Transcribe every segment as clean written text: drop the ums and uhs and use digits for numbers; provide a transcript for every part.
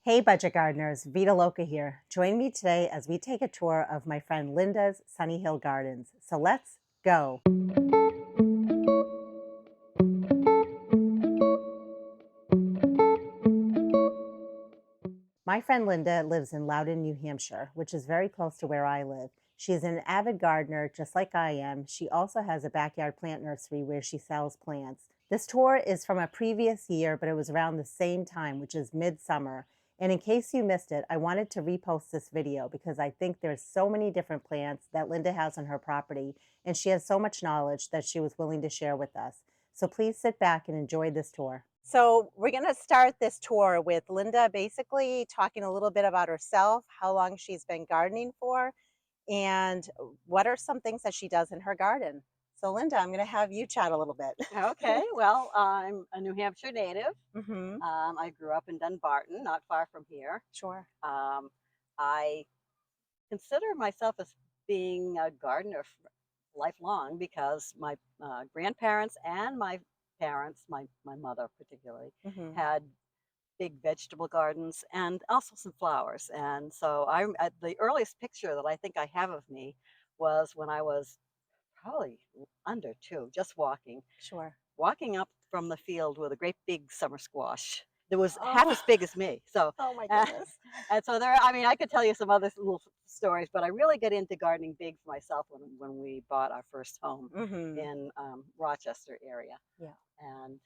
Hey, budget gardeners, Vita Loca here. Join me today as we take a tour of my friend Linda's Sunny Hill Gardens. So let's go. My friend Linda lives in Loudon, New Hampshire, which is very close to where I live. She is an avid gardener, just like I am. She also has a backyard plant nursery where she sells plants. This tour is from a previous year, but it was around the same time, which is midsummer. And in case you missed it, I wanted to repost this video because I think there's so many different plants that Linda has on her property, and she has so much knowledge that she was willing to share with us. So please sit back and enjoy this tour. So we're going to start this tour with Linda basically talking a little bit about herself, how long she's been gardening for, and what are some things that she does in her garden. So Linda, I'm going to have you chat a little bit. Okay, well, I'm a New Hampshire native. Mm-hmm. I grew up in Dunbarton, not far from here. Sure. Um, I consider myself as being a gardener lifelong because my grandparents and my parents, my mother particularly, Mm-hmm. had big vegetable gardens and also some flowers. And so I'm at the earliest picture that I think I have of me was when I was probably under two, just Sure. walking up from the field with a great big summer squash that was half Oh, as big as me. So, oh my uh, goodness. and so there, I mean, I could tell you some other little stories, but I really got into gardening big for myself when we bought our first home Mm-hmm. in Rochester area Yeah. and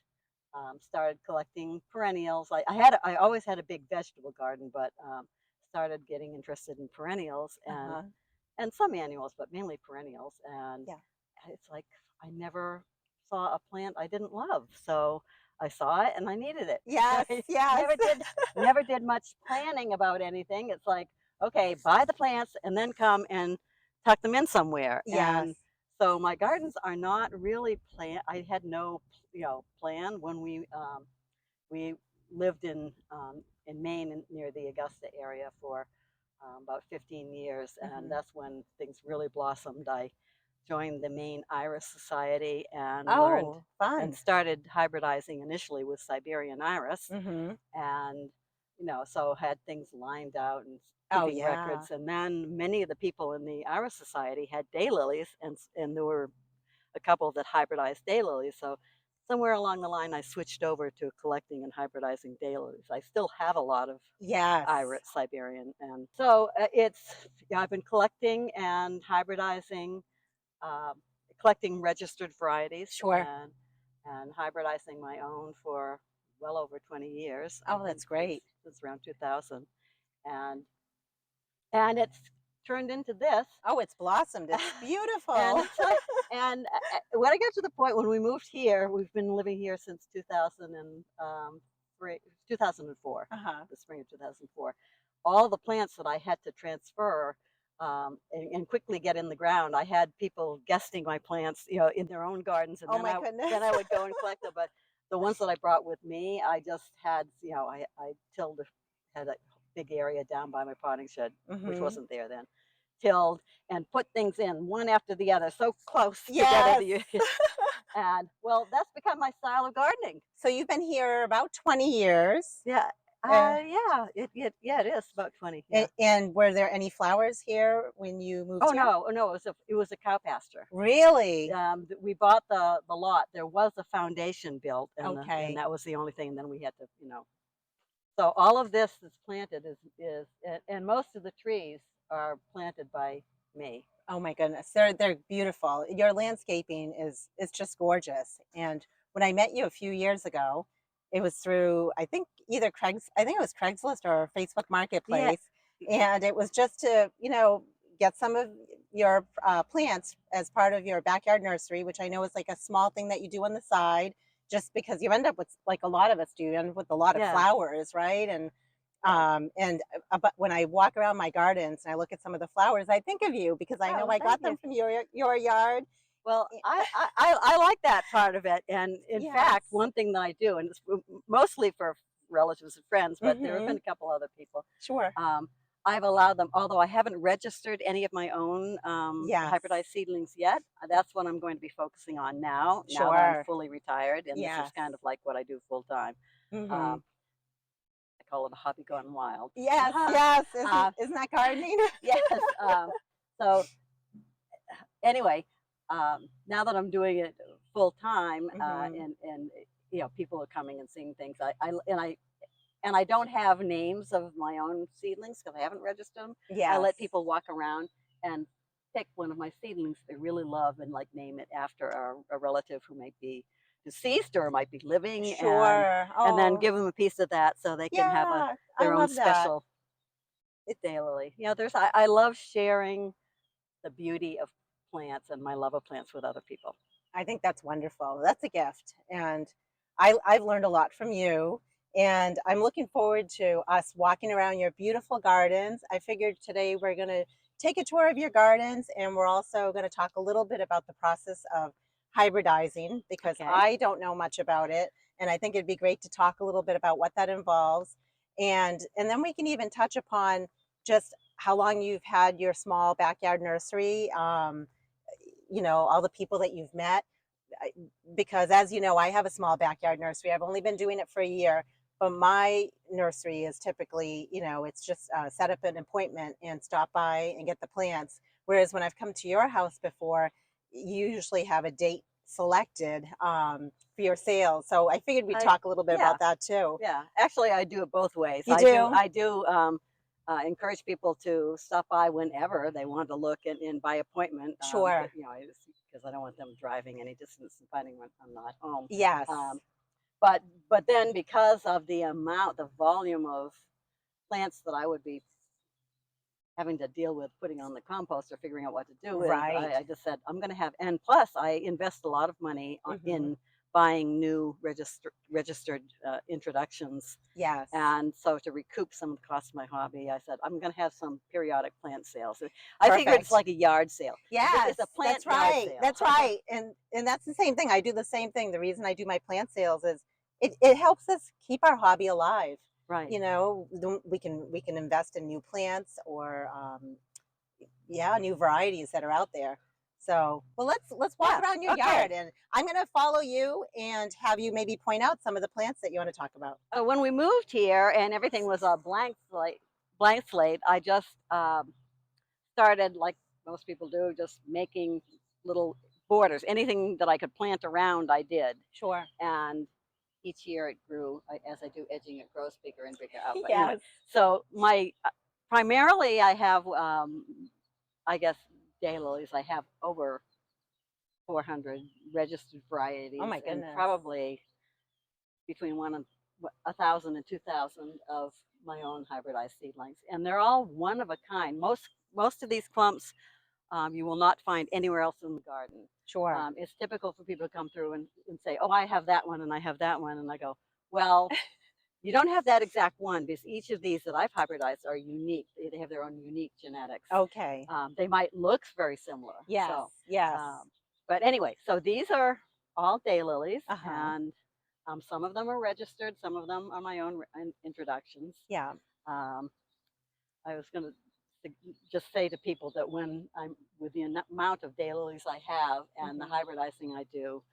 started collecting perennials. I always had a big vegetable garden, but started getting interested in perennials Uh-huh. and some annuals, but mainly perennials. And Yeah. it's like I never saw a plant I didn't love. So I saw it and I needed it. Yes, I yes. never did much planning about anything. It's like, okay, buy the plants and then come and tuck them in somewhere. Yes. And so my gardens are not really plan. I had no, plan when we lived in Maine near the Augusta area for about 15 years, and Mm-hmm. that's when things really blossomed. I joined the Maine Iris Society and learned Oh, and fun. started hybridizing initially with Siberian Iris, Mm-hmm. and so had things lined out and Oh, keeping yeah. records. And then many of the people in the Iris Society had daylilies, and there were a couple that hybridized daylilies. So somewhere along the line, I switched over to collecting and hybridizing daylilies. I still have a lot of Yes. Iris Siberian, and so I've been collecting and hybridizing, um, collecting registered varieties Sure. and hybridizing my own for well over 20 years. I Oh, think that's great. since around 2000, and it's turned into this. Oh, it's blossomed. It's And beautiful. so, when I got to the point when we moved here, we've been living here since 2004, Uh-huh. the spring of 2004. All the plants that I had to transfer and quickly get in the ground, I had people guesting my plants, in their own gardens, and Oh my goodness. then I would go and collect them. But the ones that I brought with me, I just had, I tilled had a big area down by my potting shed, which Mhm. wasn't there then, tilled and put things in one after the other, so close together Yes. that you and well, that's become my style of gardening. So you've been here about 20 years. Yeah. Uh, Yeah, it is about 20, yeah. and were there any flowers here when you moved Oh, here? no, oh, no, it was a cow pasture. Really? We bought the lot. There was a foundation built, and Okay. that was the only thing, and then we had to, so all of this that's planted and most of the trees are planted by me. Oh my goodness. They're beautiful. Your landscaping is just gorgeous. And when I met you a few years ago, it was through I think it was Craigslist or Facebook Yeah. Marketplace. And it was just to, get some of your plants as part of your backyard nursery, which I know is like a small thing that you do on the side, just because you end up with, like a lot of us do, you end up with a lot of Yeah, flowers, right? And right. but when I walk around my gardens and I look at some of the flowers, I think of you because I know Oh, I thank got you. them from your yard. Well, Eh, I like that part of it, and in fact, Yes. one thing that I do, and it's mostly for relatives and friends, but there have been Mhm. a couple other people. Sure. Um, I've allowed them, although I haven't registered any of my own Yes. hybridized seedlings yet. That's what I'm going to be focusing on now. Now that I'm Sure. fully retired, and this is Yes. kind of like what I do full time. Mhm. Um, call it a hobby gone wild. Yes, yes. uh, Isn't that gardening? yes. So anyway, now that I'm doing it full time, Hmm. and people are coming and seeing things. I don't have names of my own seedlings because I haven't registered them. I Yes. let people walk around and pick one of my seedlings they really love and like name it after a relative who might be deceased or might be living, Sure. and then Oh, give them a piece of that so they can have yeah. I their own love that. special It's daylily. I love sharing the beauty of plants and my love of plants with other people. I think that's wonderful. That's a gift. And I've learned a lot from you. And I'm looking forward to us walking around your beautiful gardens. I figured today we're going to take a tour of your gardens, and we're also going to talk a little bit about the process of hybridizing because Okay. I don't know much about it. And I think it'd be great to talk a little bit about what that involves. And then we can even touch upon just how long you've had your small backyard nursery. All the people that you've met. Because as you know, I have a small backyard nursery. I've only been doing it for a year, but my nursery is typically, it's just set up an appointment and stop by and get the plants. Whereas when I've come to your house before, you usually have a date selected for your sales. So I figured we'd I talk a little bit Yeah. about that too. Yeah, actually, I do it both ways. You do? I do encourage people to stop by whenever they want to look and by appointment. Sure. Because I don't want them driving any distance and finding when I'm not home. Yes. Um, but then because of the volume of plants that I would be having to deal with putting on the compost or figuring out what to do with, Right. I just said I'm going to have, and plus I invest a lot of money Hmm. in buying new registered introductions. Yes. And so to recoup some of the cost of my hobby, I said I'm going to have some periodic plant sales. I figure it's Perfect. like a yard sale. Yes, It's a plant that's yard right. sale. That's right. And that's the same thing. I do the same thing. The reason I do my plant sales is it helps us keep our hobby alive. Right. We can invest in new plants or yeah, new varieties that are out there. So, well, let's walk Yeah. around your Okay. yard, and I'm going to follow you and have you maybe point out some of the plants that you want to talk about. When we moved here and everything was a blank slate, I just started like most people do, just making little borders. Anything that I could plant around, I did. Sure. And each year it grew. As I do edging, it grows bigger and bigger out. But anyway, Yes. so my primarily I have, I guess, daylilies. I have over 400 registered Oh varieties, my and goodness. probably between 1,000 and 2,000 of my own hybridized seedlings, and they're all one of a kind. Most of these clumps you will not find anywhere else in the garden. Sure. It's typical for people to come through and say, "Oh, I have that one, and I have that one," and I go, "Well, you don't have that exact one because each of these that I've hybridized are unique. They have their own unique genetics. Okay. They might look very similar. Yes. So, Yes. but anyway, so these are all daylilies, Uh-huh. and some of them are registered, some of them are my own introductions. Yeah. Um, I was going to just say to people that when I'm with the amount of daylilies I have and the Mhm. hybridizing I do,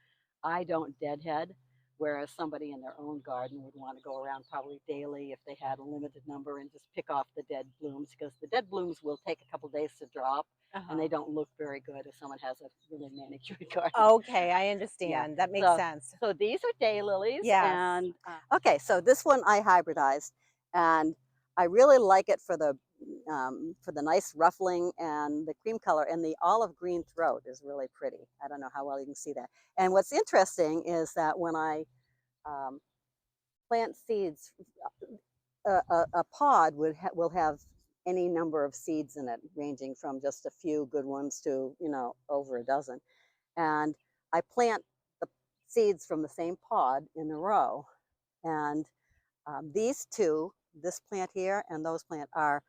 I don't deadhead. Whereas somebody in their own garden would want to go around probably daily if they had a limited number and just pick off the dead blooms, because the dead blooms will take a couple days to drop and they Uh-huh. don't look very good if someone has a really manicured garden. Okay, I Yeah. understand. That makes So sense. so these are daylilies, Yes. and okay, so this one I hybridized, and I really like it for the nice ruffling and the cream color, and the olive green throat is really pretty. I don't know how well you can see that. And what's interesting is that when I um, plant seeds, a pod will have any number of seeds in it, ranging from just a few good ones to over a dozen. And I plant the seeds from the same pod in a row. And these two, this plant here and those plant, are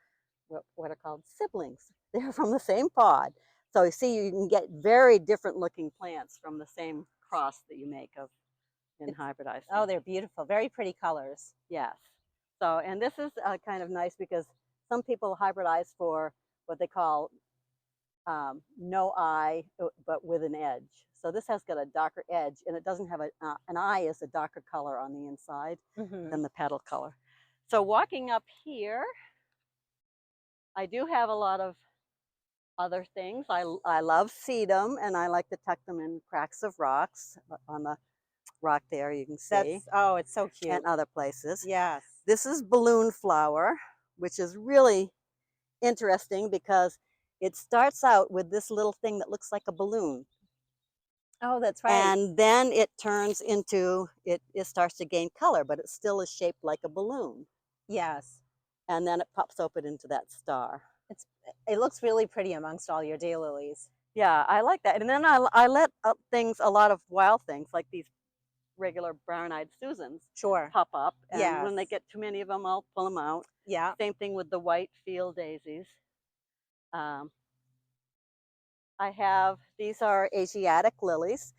what are called siblings. They're from the same pod. So you see, you can get very different looking plants from the same cross that you make of in It's hybridizing. Oh, they're beautiful. Very pretty colors. Yes. So, and this is kind of nice because some people hybridize for what they call no eye, but with an edge. So this has got a darker edge, and it doesn't have an eye is a darker color on the inside Mhm. than the petal color. So walking up here, I do have a lot of other things. I love sedum, and I like to tuck them in cracks of rocks on the rock there, you can see, Oh, it's so cute. and other places. Yes. This is balloon flower, which is really interesting because it starts out with this little thing that looks like a balloon. Oh, that's right. And then it turns into, it starts to gain color, but it still is shaped like a balloon. Yes. And then it pops open into that star. It looks really pretty amongst all your daylilies. Yeah, I like that. And then I let a lot of wild things like these regular brown-eyed Susans Sure. pop up. And Yes. when they get too many of them, I'll pull them out. Yeah. Same thing with the white field daisies. I have, these are Asiatic lilies.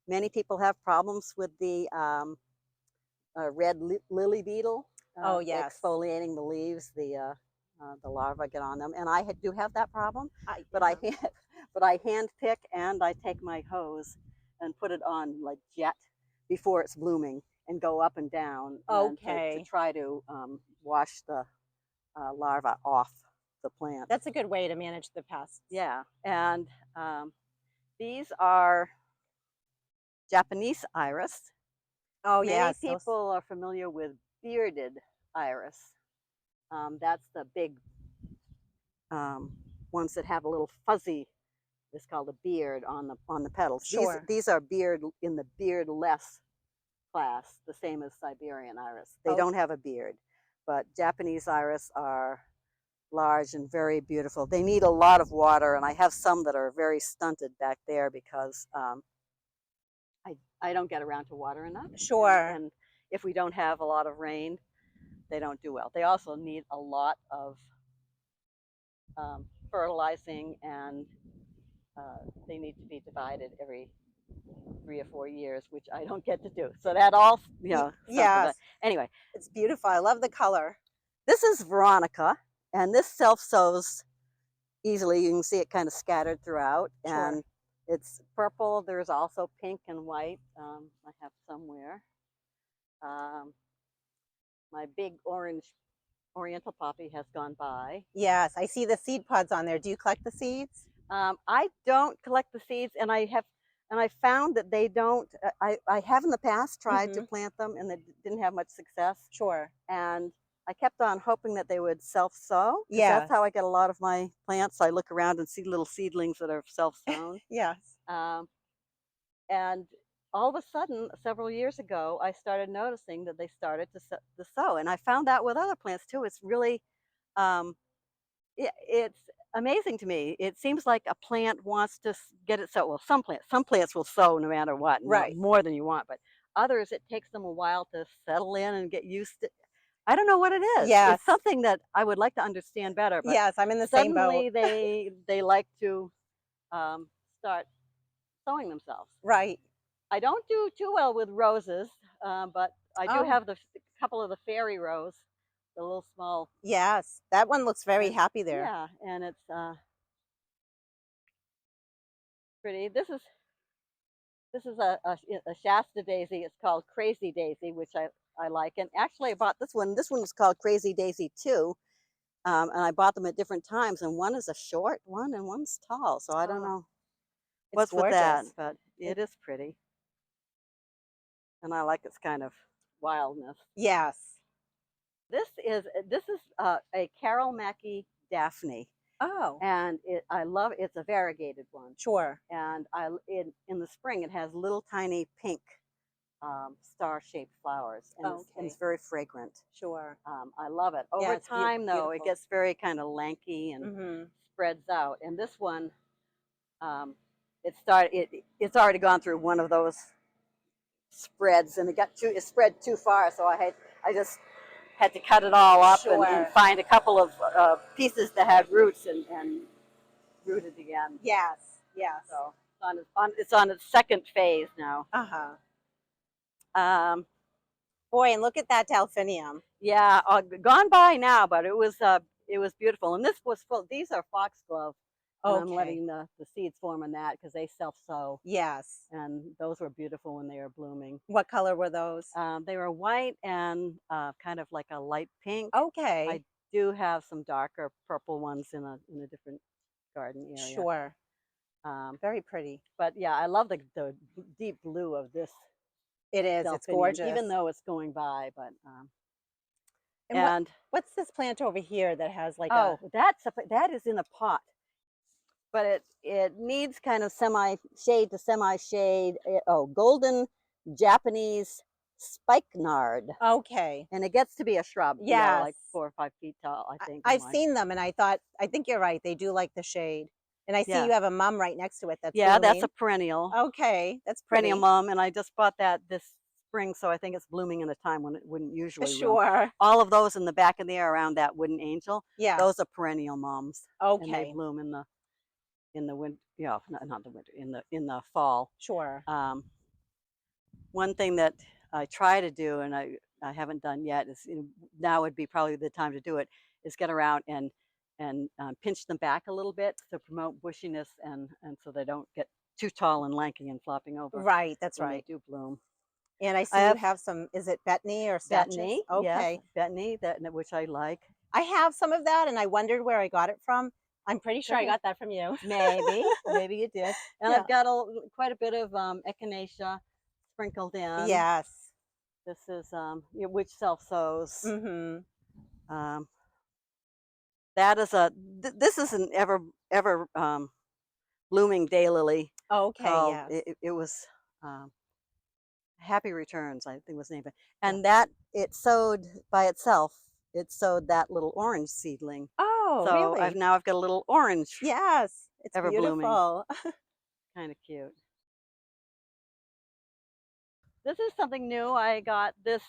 Many people have problems with the red lily beetle. Oh, yes. Exfoliating the leaves, the larvae get on them, and I do have that problem. But I hand pick, and I take my hose and put it on like jet before it's blooming, and go up and down. Okay. To try to wash the larva off the plant. That's a good way to manage the pests. Yeah, and these are Japanese iris. Oh, Many yes. people are familiar with bearded iris. That's the big ones that have a little fuzzy. It's called a beard on the petals. Sure. These are beard in the beardless class, the same as Siberian iris. They don't have a beard, but Japanese iris are large and very beautiful. They need a lot of water, and I have some that are very stunted back there because I don't get around to water enough. Sure. And if we don't have a lot of rain, they don't do well. They also need a lot of fertilizing, and they need to be divided every 3 or 4 years, which I don't get to do. So that all, yes. Anyway, it's beautiful. I love the color. This is Veronica, and this self-sows easily. You can see it kind of scattered throughout. Sure. And it's purple. There's also pink and white. I have somewhere. My big orange oriental poppy has gone by. Yes, I see the seed pods on there. Do you collect the seeds? I don't collect the seeds, and I found that they don't. I have in the past tried to plant them, and they didn't have much success. Sure. And I kept on hoping that they would self-sow. Yeah. That's how I get a lot of my plants. I look around and see little seedlings that are self-sown. Yes. And all of a sudden, several years ago, I started noticing that they started to sow. And I found that with other plants too. It's really, it's amazing to me. It seems like a plant wants to get it sown. Well, some plants will sow no matter what, right? More than you want. But others, it takes them a while to settle in and get used to. I don't know what it is. Yes. It's something that I would like to understand better. But yes, I'm in the same boat. Suddenly, they like to start sowing themselves. Right. I don't do too well with roses, but I do have a couple of the fairy rose, the little small. Yes, that one looks very happy there. Yeah, and it's pretty. This is a Shasta daisy. It's called Crazy Daisy, which I like. And actually, I bought this one. This one was called Crazy Daisy too, and I bought them at different times. And one is a short one, and one's tall. So I don't know what's with that, but it is pretty. And I like its kind of wildness. Yes. This is a Carol Mackey Daphne. Oh. And I love it's a variegated one. Sure. And in the spring it has little tiny pink star-shaped flowers, and it's very fragrant. Sure. I love it. Over time, though, it gets very kind of lanky and spreads out. And this one, it's already gone through one of those spreads, and it spread too far, so I just had to cut it all up and find a couple of pieces that had roots and root it again. Yes. Yes. So it's on its second phase now. Boy, and look at that delphinium. Yeah, gone by now, but it was beautiful. And this was full. These are foxglove and I'm Okay. letting the seeds form on that because they self-sow, Yes. and those were beautiful when they were blooming. What color were those? They were white and kind of like a light pink. I Okay. do have some darker purple ones in a different garden area. Sure. Um, Very pretty. but yeah, I love the deep blue of this It is. It's delphinium, gorgeous. even though it's going by. But And and what's this plant over here that has like oh, a that is in a pot, but it needs kind of semi shade to semi shade. Oh, golden Japanese spikenard, okay. and it gets to be a shrub, Yes. like 4 or 5 feet tall, I think. In I've my seen them and I think you're right. They do like the shade. And I see yeah, you have a mum right next to it that's yeah, that's a blooming. perennial. Okay, that's Perennial pretty. mum, and I just bought that this spring, so I think it's blooming in a time when it wouldn't usually bloom. Sure. All of those in the back of the air around that wooden angel, Yeah. those are perennial mums, and they Okay. bloom in the winter. Yeah, not the winter, in the fall. Sure. One thing that I try to do, and I haven't done yet, is now would be probably the time to do it. Is get around and pinch them back a little bit to promote bushiness and so they don't get too tall and lanky and flopping over Right, that's when they right. do bloom. And I I see you have have some, is it betony or statues? Betony, yes, Okay. Betony, that which I like. I have some of that and I wondered where I got it from. I'm pretty sure I Good. got that from you. Maybe you did. And Yeah. I've got quite a bit of echinacea sprinkled in. Yes. This is which self sows. Mhm. Um, that is this is an ever blooming daylily Okay, called yes. it was um, Happy Returns, I think was the name of it. Yeah. And that it sowed by itself. It sowed that little orange seedling. Oh, So really? I've got a little orange Yes. It's ever blooming, beautiful. kind of cute. This is something new I got this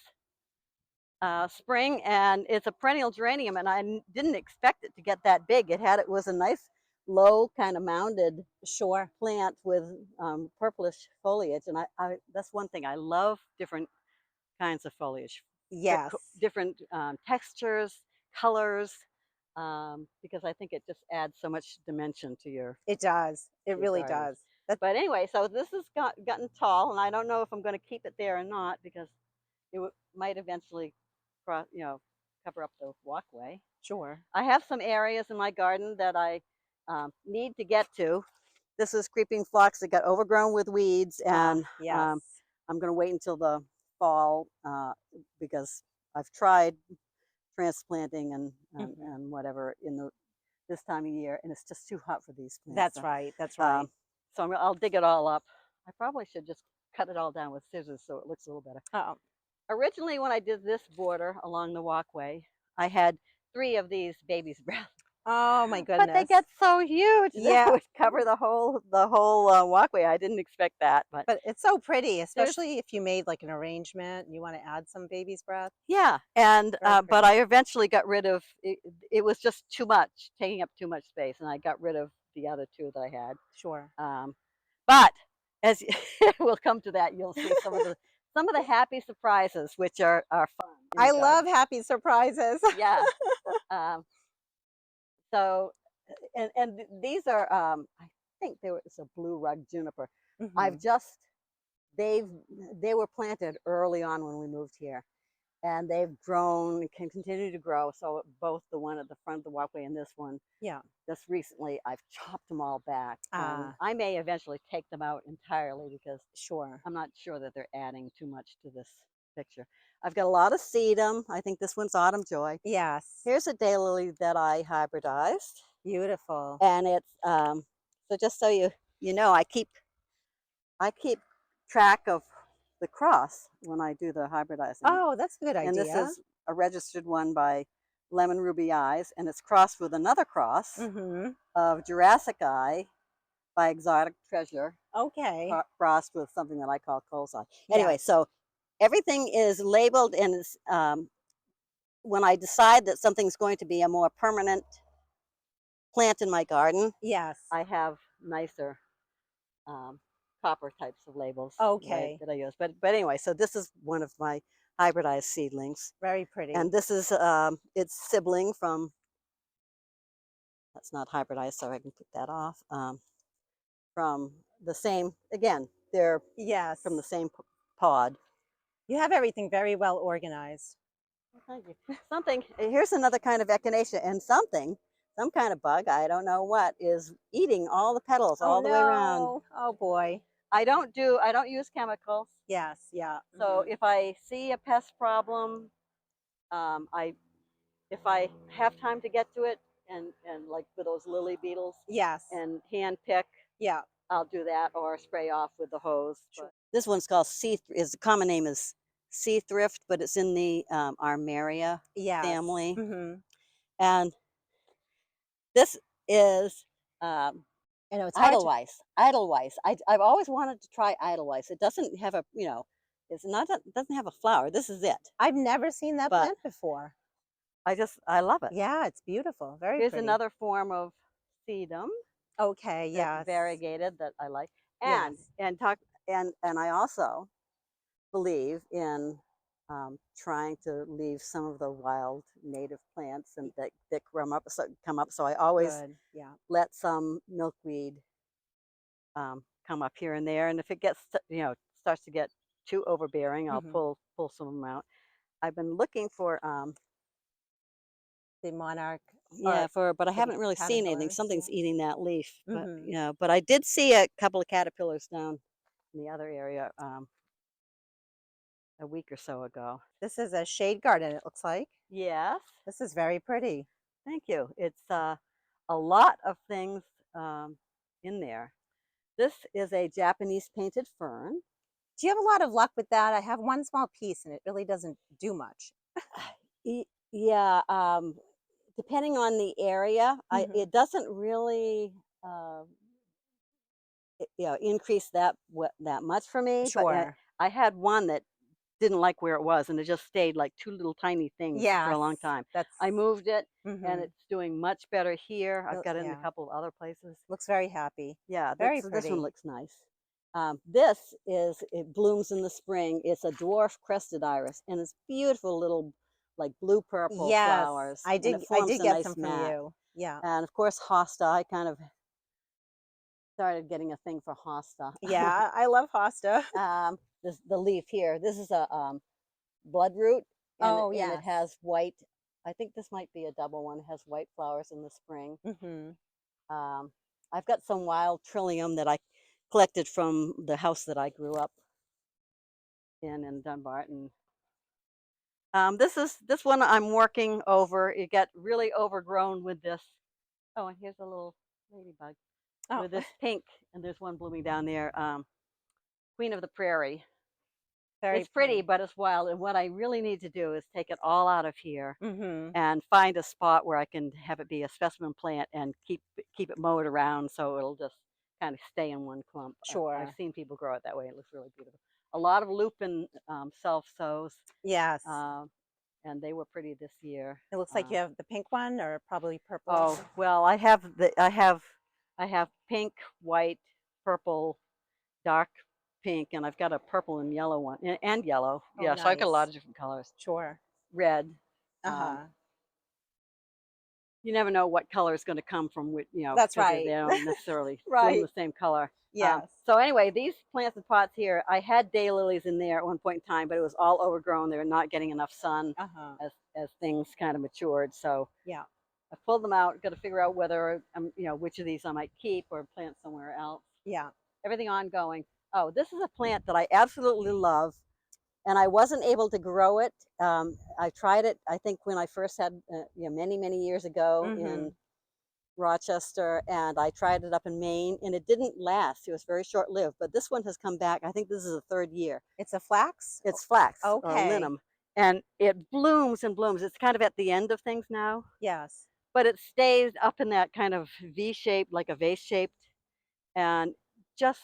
spring, and it's a perennial geranium, and didn't expect it to get that big. It was a nice low kind of mounded Sure. plant with purplish foliage, and I that's one thing I love, different kinds of foliage, Yes. different textures, colors, because I think it just adds so much dimension to It does. It your really garden. does. That But anyway, so this has gotten tall, and I don't know if I'm going to keep it there or not because might eventually cross, cover up the walkway. sure. I have some areas in my garden that I need to get to. This is creeping phlox that got overgrown with weeds, Ah, and yes. I'm going to wait until the fall because I've tried transplanting Mhm. and whatever in the this time of year, and it's just too hot for these plants. That's right. That's right. Um, so I'll dig it all up. I probably should just cut it all down with scissors so it looks a little better. Oh. Originally, when I did this border along the walkway, I had 3 of these baby's breath, Oh my but they goodness. get so huge that Yeah, would cover the whole walkway. I didn't expect that, but but it's so pretty, there's especially if you made like an arrangement and you want to add some baby's breath. yeah, and Very but pretty. I eventually got rid of it. It was just too much, taking up too much space, and I got rid of the other 2 that I had. Sure. But as we'll come to that, you'll see some of the happy surprises, which are fun in I the love garden. happy surprises. Yeah. Um, so, these are I think it's a blue rug juniper. I've Mhm. just they've they were planted early on when we moved here, and they've grown and can continue to grow. So both the one at the front of the walkway and this one, Yeah. just recently, I've chopped them all back, and Ah, I may eventually take them out entirely because sure. I'm not sure that they're adding too much to this picture. I've got a lot of sedum. I think this one's Autumn Joy. Yes. Here's a daylily that I hybridized, Beautiful. and it's so just so you know, I keep track of the cross when I do the hybridizing, Oh, that's a good and this idea. is a registered one by Lemon Ruby Eyes, and it's crossed with another cross Mhm. of Jurassic Eye by Exotic Treasure, Okay. crossed with something that I call Cole's Eye. Anyway, Yes. so everything is labeled, and when I decide that something's going to be a more permanent plant in my garden, Yes. I have nicer um, copper types of labels that I, Okay. that I use. But anyway, so this is one of my hybridized seedlings, Very and pretty. this is its sibling from That's not hybridized, so I can pick that off. From the same, again, they're from the Yes. same pod. You have everything very well organized. Well, thank you. Something, here's another kind of echinacea, and something, some kind of bug, I don't know what, is eating all the petals Oh all the way around. no. Oh boy. I don't use chemicals. Yes. Yeah. So Hmm. if I see a pest problem, I if I have time to get to it, and like with those lily beetles Yes. and hand pick, Yeah. I'll do that or spray off with the hose. Sure. But this one's called is the common name is sea thrift, but it's in the Armeria Yes. family. Hmm. And this is um, I know it's hard to. Edelweiss. Edelweiss. I've always wanted to try Edelweiss. It doesn't have a, it's not, it doesn't have a flower. This is it. I've never seen that But plant before. I love it. Yeah, it's beautiful. Very Here's pretty. another form of sedum Okay. that's Yes. variegated that I like. And Yes. and talk and I also believe in trying to leave some of the wild native plants and that come up. So I always Good. Yeah. let some milkweed come up here and there. And if it gets starts to get too overbearing, I'll Hmm. pull some of them out. I've been looking for The monarch yeah or for but I for the haven't really seen anything. caterpillars. Something's Yeah. eating that leaf, but Hmm. yeah. But I did see a couple of caterpillars down in the other area a week or so ago. This is a shade garden, it looks like. Yes, This is very pretty. thank you. It's a lot of things in there. This is a Japanese painted fern. Do you have a lot of luck with that? I have one small piece and it really doesn't do much. Yeah, depending on the area, Hmm. it doesn't really increase that much for me. But Sure. I had one that didn't like where it was, and it just stayed like two little tiny things for a Yes. long time. I That's moved it, and hmm. it's doing much better here. I've got it in a Yeah. couple of other places. Looks very happy. Yeah, Very this one pretty. looks nice. This is it blooms in the spring. It's a dwarf crested iris, and it's beautiful little like blue purple Yes. flowers, I and it did I forms did a get some nice from mat. you. Yeah. And of course, hosta. I kind of started getting a thing for hosta. Yeah, I love hosta. The leaf here. This is a bloodroot, Oh, and it yes. has white. I think this might be a double one. It has white flowers in the spring. Mhm. Um, I've got some wild trillium that I collected from the house that I grew up in Dunbarton. This one I'm working over. It got really overgrown with this. Oh, and here's a little ladybug Oh, with this pink, and there's one blooming down there. Queen of the Prairie. very It's pretty, pretty. but it's wild. And what I really need to do is take it all out of here Mhm. and find a spot where I can have it be a specimen plant and keep it mowed around so it'll just kind of stay in one clump. I've Sure. seen people grow it that way. It looks really beautiful. A lot of lupin self sows, Yes. um, and they were pretty this year. It looks like you have the pink one or probably purple. Oh well, I have pink, white, purple, dark pink, and I've got a purple and yellow one, and yellow. Oh, Yeah, so I've got a lot nice. of different colors. Sure. Red. Um, Uh-huh. you never know what color is going to come from which, That's because they right. don't necessarily bloom Right. the same color. Yes. So anyway, these plants and pots here, I had daylilies in there at one point in time, but it was all overgrown. They were not getting enough sun Uh-huh. as things kind of matured. So Yeah. I pulled them out. Got to figure out whether which of these I might keep or plant somewhere else. Yeah. Everything ongoing. Oh, this is a plant that I absolutely love, and I wasn't able to grow it. I tried it, I think, when I first had, many years ago in Mhm. Rochester, and I tried it up in Maine, and it didn't last. It was very short lived. But this one has come back. I think this is the third year. It's a flax? It's flax or Okay. linum, and it blooms and blooms. It's kind of at the end of things now, Yes. but it stays up in that kind of V shape, like a vase shaped, and just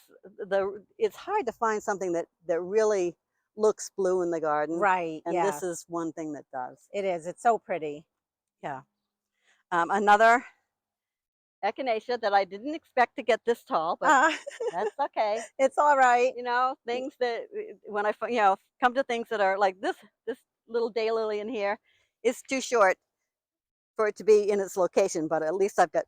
it's hard to find something that really looks blue in the garden, Right. and this Yes. is one thing that does. It is. It's so pretty. Yeah. Another echinacea that I didn't expect to get this tall, but Uh, that's okay. it's all right. Things that when I come to things that are like this little daylily in here is too short for it to be in its location, but at least I've got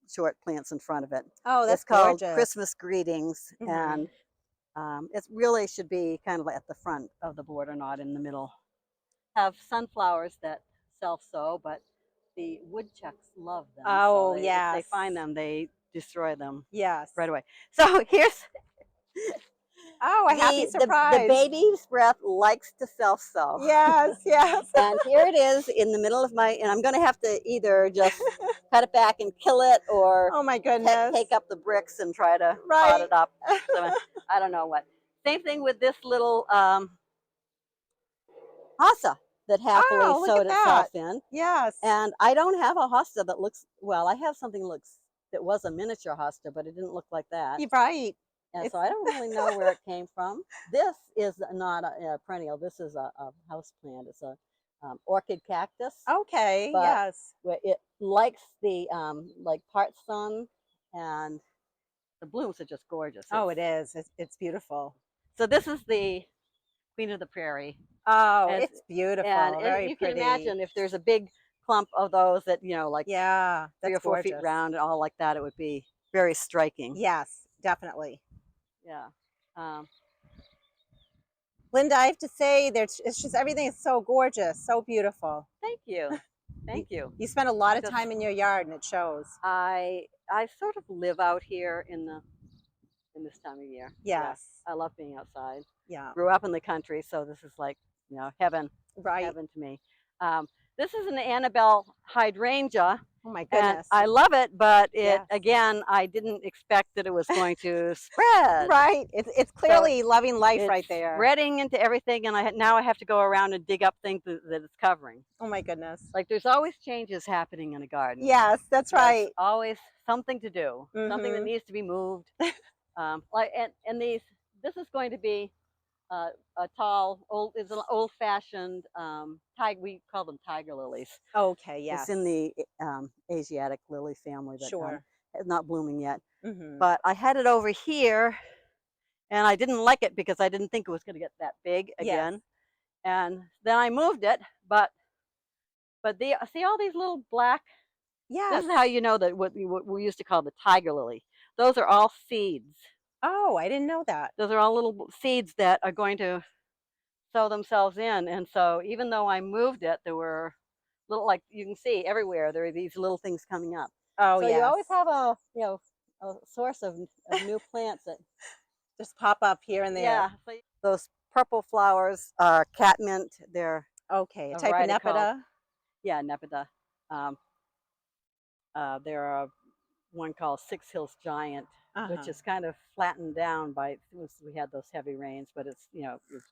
short plants in front of it. Oh, that's It's called gorgeous. Christmas Greetings, Mhm. and it really should be kind of at the front of the border, not in the middle. Have sunflowers that self-sow, but the woodchucks love them. So Oh, if they yes. find them, they destroy them Yes. right away. So here's Oh, a happy the surprise. baby's breath likes to self-sow. Yes, yes. And here it is in the middle of my, and I'm going to have to either just cut it back and kill it or Oh my goodness. take up the bricks and try to pot Right. it up. So I don't know what. Same thing with this little hosta that happily Oh, look sewed at that. itself in. Yes. And I don't have a hosta that looks, well, I have something that looks, that was a miniature hosta, but it didn't look like that. You're right. And It's so I don't really know where it came from. This is not a perennial. This is a house plant. It's a orchid cactus. okay. But Yes. where it likes the like part sun, and the blooms are just gorgeous. Oh, it is. It's beautiful. So this is the queen of the prairie. Oh, And it's beautiful. and Very you can pretty. imagine if there's a big clump of those that, you know, like Yeah, 3 or that's 4 feet gorgeous. round and all like that, it would be very striking. Yes, definitely. Yeah. Um, Linda, I have to say, it's just everything is so gorgeous, so beautiful. thank you. Thank you. You spend a lot of Because time in your yard, and it shows. I sort of live out here in this time of year. Yes. Yeah, I love being outside. Yeah. Grew up in the country, so this is like, you know, heaven. Right. Heaven to me. This is an Annabelle hydrangea, Oh my and goodness. I love it, but it Yes. again, I didn't expect that it was going to spread. Right. It's clearly loving life right It's there. spreading into everything, and now I have to go around and dig up things that it's covering. Oh my goodness. Like there's always changes happening in a garden. Yes, that's There's right. always something to do, something that Mhm. needs to be moved. Like and this is going to be a tall old, is an old-fashioned we call them tiger lilies. Okay, yes. It's in the Asiatic lily family that Sure. is not blooming yet. Mhm. But I had it over here, and I didn't like it because I didn't think it was going to get that big again. Yes. And then I moved it, but see all these little black. Yes. This is how you know that what we used to call the tiger lily. Those are all seeds. Oh, I didn't know that. Those are all little seeds that are going to sew themselves in. And so even though I moved it, there were little, like you can see everywhere, there are these little things coming up. Oh, So yes. you always have a, you know, a source of new plants that just pop up here and there. yeah. So those purple flowers are catmint. They're Okay, a a type of variety called, nepeta. yeah, nepeta. There are one called Six Hills Giant, which Uh-huh. is kind of flattened down by we had those heavy rains, but it's, you know, it's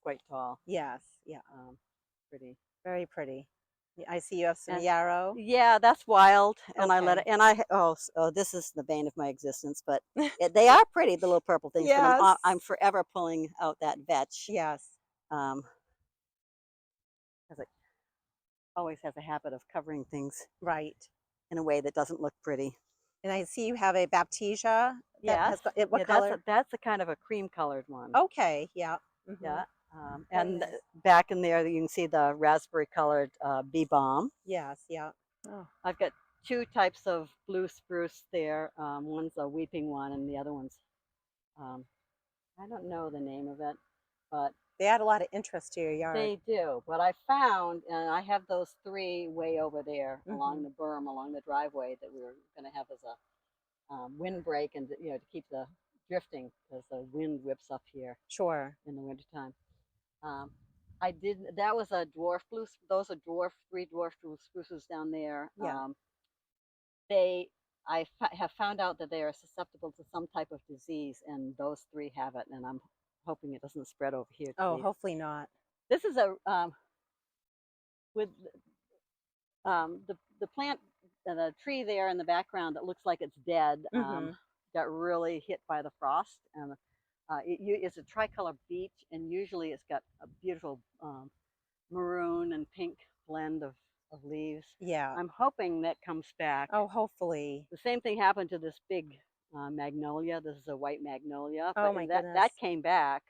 quite tall. Yes, yeah, Pretty. very pretty. I see you have some And yarrow. yeah, that's wild, and I let it. Okay. And this is the bane of my existence, but they are pretty, the little purple things. But Yes. I'm forever pulling out that vetch. Yes. Um, because it always has a habit of covering things Right. in a way that doesn't look pretty. And I see you have a baptisia that Yes. has what Yeah, color? that's a kind of a cream colored one. Okay, yeah. Mhm. Yeah. Very And nice. back in there, you can see the raspberry colored bee balm. Yes, yeah. Oh. I've got 2 types of blue spruce there. One's a weeping one, and the other one's, um, I don't know the name of it, but They add a lot of interest to your yard. they do. But I found, and I have those 3 way over there along Mhm. the berm, along the driveway that we were going to have as a windbreak, and you know, to keep the drifting because the wind whips up here Sure. in the wintertime. Um, I did. That was a dwarf blue. Those are 3 dwarf blue spruces down there. Yeah. I have found out that they are susceptible to some type of disease, and those 3 have it. And I'm hoping it doesn't spread over here. Oh, hopefully not. This is a with the plant, the tree there in the background that looks like it's dead. Mhm. Got really hit by the frost, and it's a tricolor beech, and usually it's got a beautiful maroon and pink blend of leaves. Yeah. I'm hoping that comes back. Oh, hopefully. The same thing happened to this big magnolia. This is a white magnolia, Oh but my that goodness. came back,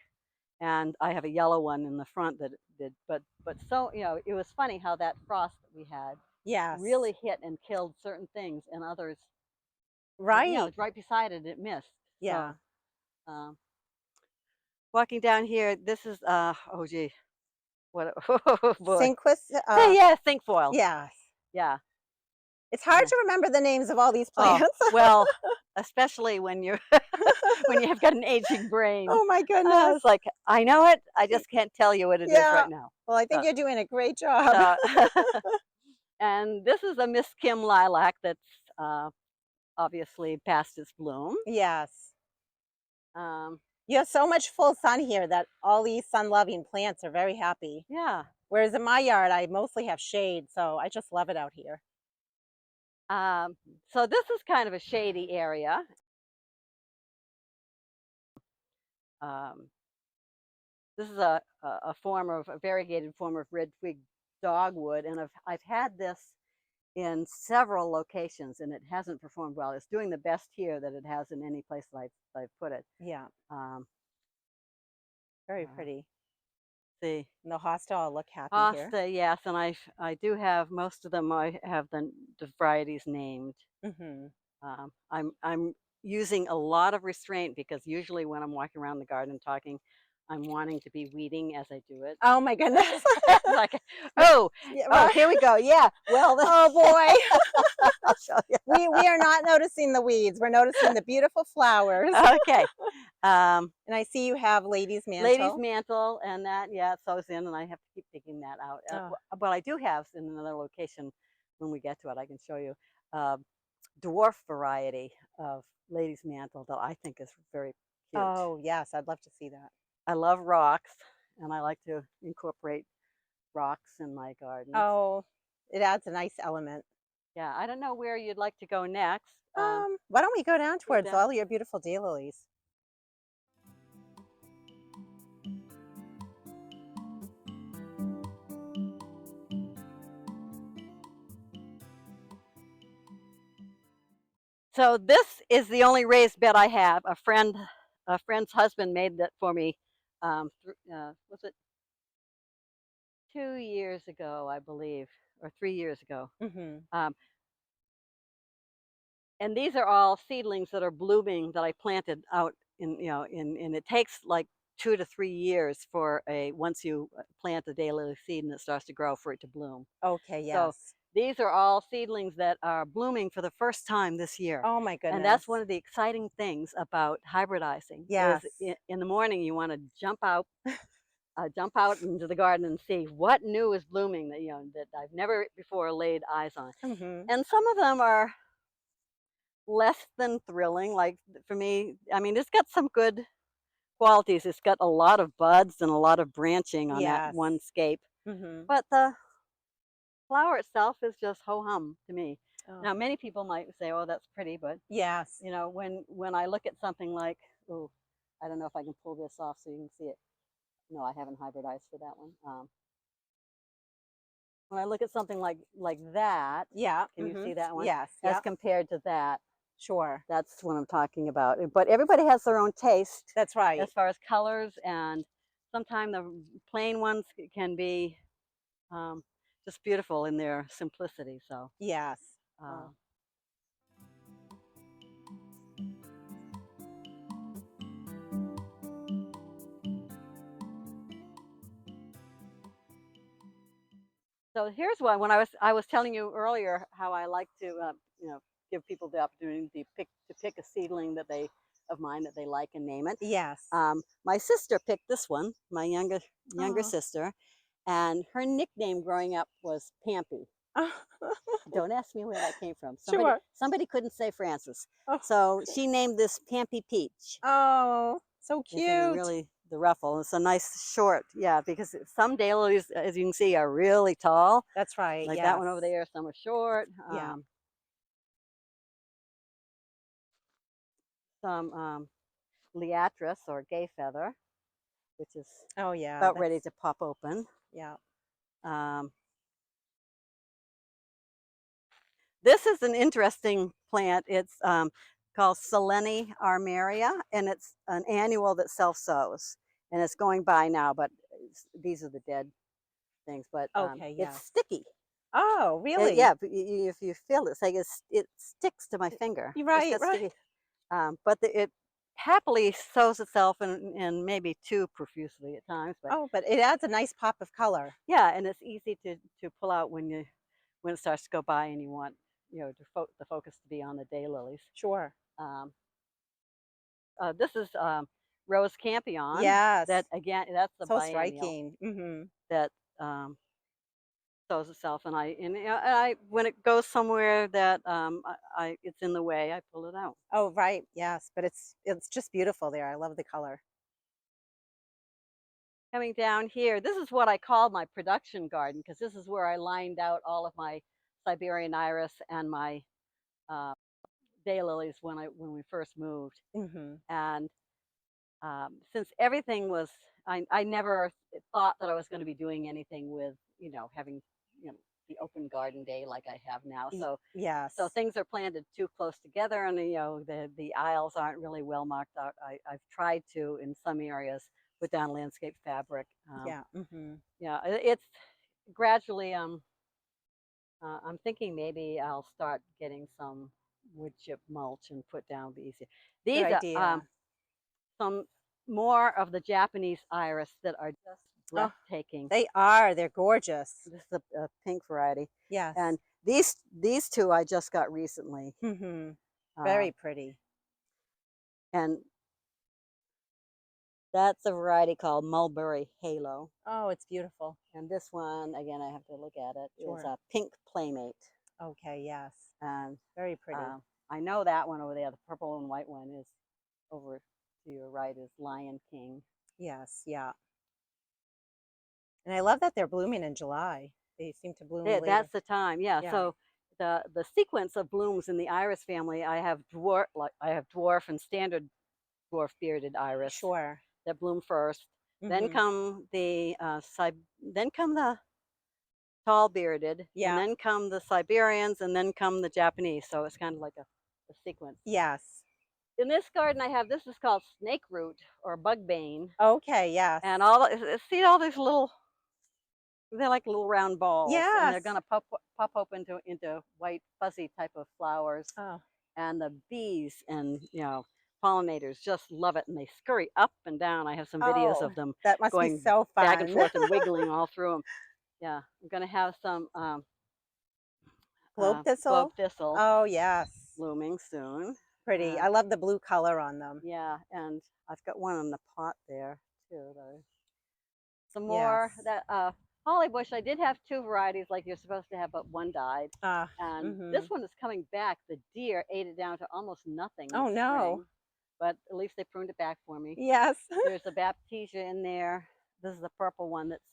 and I have a yellow one in the front that did. But so, you know, it was funny how that frost that we had Yes. really hit and killed certain things, and others, Right. it's right beside it, it missed. Yeah. So, um, walking down here, this is oh gee, what? Oh boy, Sinquis, so yeah, cinquefoil. yes. Yeah. It's hard to remember the names of all these Oh, plants. well, especially when you're when you have got an aging brain. Oh my goodness. It's like, I know it, I Y just can't tell you what it is Yeah. right now. Well, I think So you're doing a great job. so and this is a Miss Kim lilac that's, obviously past its bloom. Yes. Um, You have so much full sun here that all these sun-loving plants are very happy. yeah, Whereas in my yard, I mostly have shade, so I just love it out here. um, so this is kind of a shady area. Um, this is a form of a variegated form of red twig dogwood, and I've had this in several locations, and it hasn't performed well. It's doing the best here that it has in any place that I've put it. Yeah, Um, very uh, pretty. the And the hosta all look happy here. hosta, yes, and I do have most of them. I have the varieties named. Mhm. I'm using a lot of restraint because usually when I'm walking around the garden talking, I'm wanting to be weeding as I do it. Oh my goodness. Like, No, oh, yeah, oh, right. here we go. Yeah, well, Oh boy. I'll show you. We are not noticing the weeds. We're noticing the beautiful flowers. Okay. Um, And I see you have lady's Lady's mantle. mantle and that, yeah, it sows in, and I have to keep digging that out. Oh, But I do have in another location when we get to it, I can show you a dwarf variety of lady's mantle that I think is very cute. oh yes, I'd love to see that. I love rocks, and I like to incorporate rocks in my gardens. Oh, it adds a nice element. Yeah, I don't know where you'd like to go next. Why don't we go down Go towards down. all your beautiful daylilies? So this is the only raised bed I have. A friend's husband made that for me. Was it 2 years ago, I believe, or 3 years ago? Mhm. Um, and these are all seedlings that are blooming that I planted out in, and it takes like 2 to 3 years for once you plant a daylily seed and it starts to grow for it to bloom. Okay, So yes. these are all seedlings that are blooming for the first time this year. Oh my And that's one goodness. of the exciting things about hybridizing is Yes. in the morning you want to jump out into the garden and see what new is blooming that that I've never before laid eyes on. Mhm. And some of them are less than thrilling. Like for me, I mean, it's got some good qualities. It's got a lot of buds and a lot of branching on that Yes. one scape. Mhm. But the flower itself is just ho hum to me. Oh, Now, many people might say, "Oh, that's pretty," but yes. when I look at something like, oh, I don't know if I can pull this off so you can see it. No, I haven't hybridized for that one. When I look at something like that, Yeah. can you see Mhm. that one? Yes. As Yep. compared to that, Sure. that's what I'm talking about. But everybody has their own taste That's right. as far as colors, and sometimes the plain ones can be um, just beautiful in their simplicity. So. Yes. Uh, Oh. So here's one. When I was telling you earlier how I like to give people the opportunity to pick a seedling of mine that they like and name it. Yes. My sister picked this one, my younger Oh. sister, and her nickname growing up was Pampy. Don't ask me where that came from. Somebody Sure. somebody couldn't say Francis, Oh. so she named this Pampy Peach. Oh, so Is in cute. really the ruffle. It's a nice short, yeah, because some daylilies, as you can see, are really tall, That's right. like that Yes. one over there. Some are short. Yeah. Some liatris or gay feather, which is Oh yeah. about ready That's to pop open. yeah. Um, this is an interesting plant. It's called Selene armeria, and it's an annual that self-sows, and it's going by now. But these are the dead things. But Okay. it's Yes. sticky. Oh, really? Yeah, but if you feel it, it's like it sticks to my finger. You're It's right, got right. sticky, but it happily sews itself and maybe too profusely at times. But Oh, but it adds a nice pop of color. yeah, and it's easy to pull out when it starts to go by and you want the focus to be on the daylilies. Sure. Um, this is Rose Campion. That Yes. again, that's the So biennial striking. Mhm. that shows itself, and I when it goes somewhere that it's in the way, I pull it out. Oh, right. Yes, but it's just beautiful there. I love the color. Coming down here, this is what I called my production garden because this is where I lined out all of my Siberian iris and my uh, daylilies when we first moved. Mhm. And since everything was, I never thought that I was going to be doing anything with having the open garden day like I have now. So Yes. things are planted too close together, and the aisles aren't really well marked out. I've tried to in some areas put down landscape fabric. Yeah. Mhm. Yeah, it's gradually. I'm thinking maybe I'll start getting some wood chip mulch and put down the easier. Good These are idea. some more of the Japanese iris that are just Oh, breathtaking. they are. They're gorgeous. This is a pink variety, Yes. and these two I just got recently. Mhm. Uh, Very pretty. and that's a variety called Mulberry Halo. Oh, it's beautiful. And this one, again, I have to look at it, is Sure. a Pink Playmate. Okay, yes. And Very pretty. I know that one over there, the purple and white one, is over to your right, is Lion King. Yes, yeah. And I love that they're blooming in July. They seem to bloom later. That's the time, yeah. Yeah. So the sequence of blooms in the iris family, I have dwarf and standard dwarf bearded iris Sure. that bloom first. Then Mhm. come then come the tall bearded, and Yeah. then come the Siberians, and then come the Japanese. So it's kind of like a sequence. Yes. In this garden, I have this is called snake root or bug bane, Okay, yes. and see all these little, they're like little round balls, and they're Yes. gonna pop up into white fuzzy type of flowers, Oh. and the bees and pollinators just love it, and they scurry up and down. I have some videos Oh, of them that must be going so back and fun. forth and wiggling all through them. Yeah, I'm gonna have some Globe globe thistle? thistle Oh, yes. blooming soon. Pretty. Uh, I love the blue color on them. yeah, and I've got one in the pot there too. Some more Yes. that holly bush. I did have two varieties like you're supposed to have, but one died. Ah, And this mhm. one is coming back. The deer ate it down to almost nothing Oh, this no. spring, but at least they pruned it back for me. Yes. There's a baptisia in there. This is the purple one that's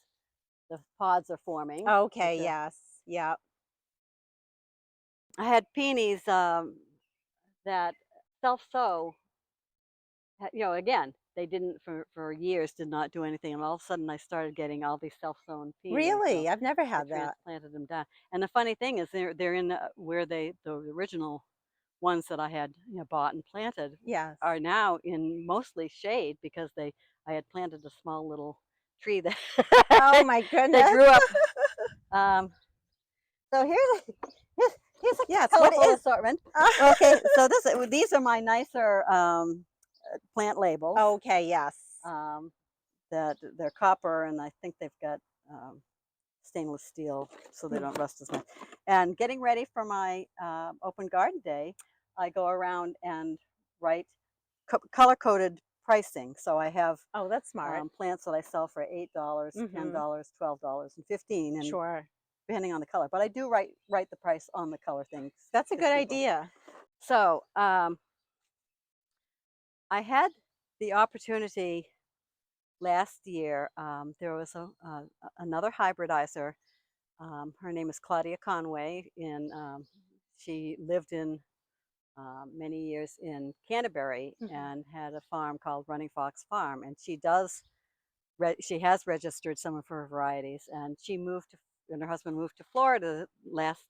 the pods are forming, Okay, which are. yes. Yep. I had peonies that self sow. Again, they didn't for years did not do anything, and all of a sudden I started getting all these self sown peonies. So Really? I've never I had that. transplanted them down. And the funny thing is, they're in where the original ones that I had bought and planted Yes. are now in mostly shade because they I had planted a small little tree that Oh my that goodness. grew up. Um, so here's a Yes, what colorful is assortment. Okay, so these are my nicer plant labels. Okay, yes. Um, that they're copper, and I think they've got stainless steel so they Hmm. don't rust as much. And getting ready for my open garden day, I go around and write color coded pricing. So I have Oh, that's smart. plants that I sell for $8, Mhm. $10, $12, and 15, and Sure. depending on the color. But I do write the price on the color things That's a for good people. idea. So I had the opportunity last year. There was another hybridizer. Her name is Claudia Conway, and she lived in many years in Canterbury Mhm. and had a farm called Running Fox Farm. And she has registered some of her varieties, and and her husband moved to Florida last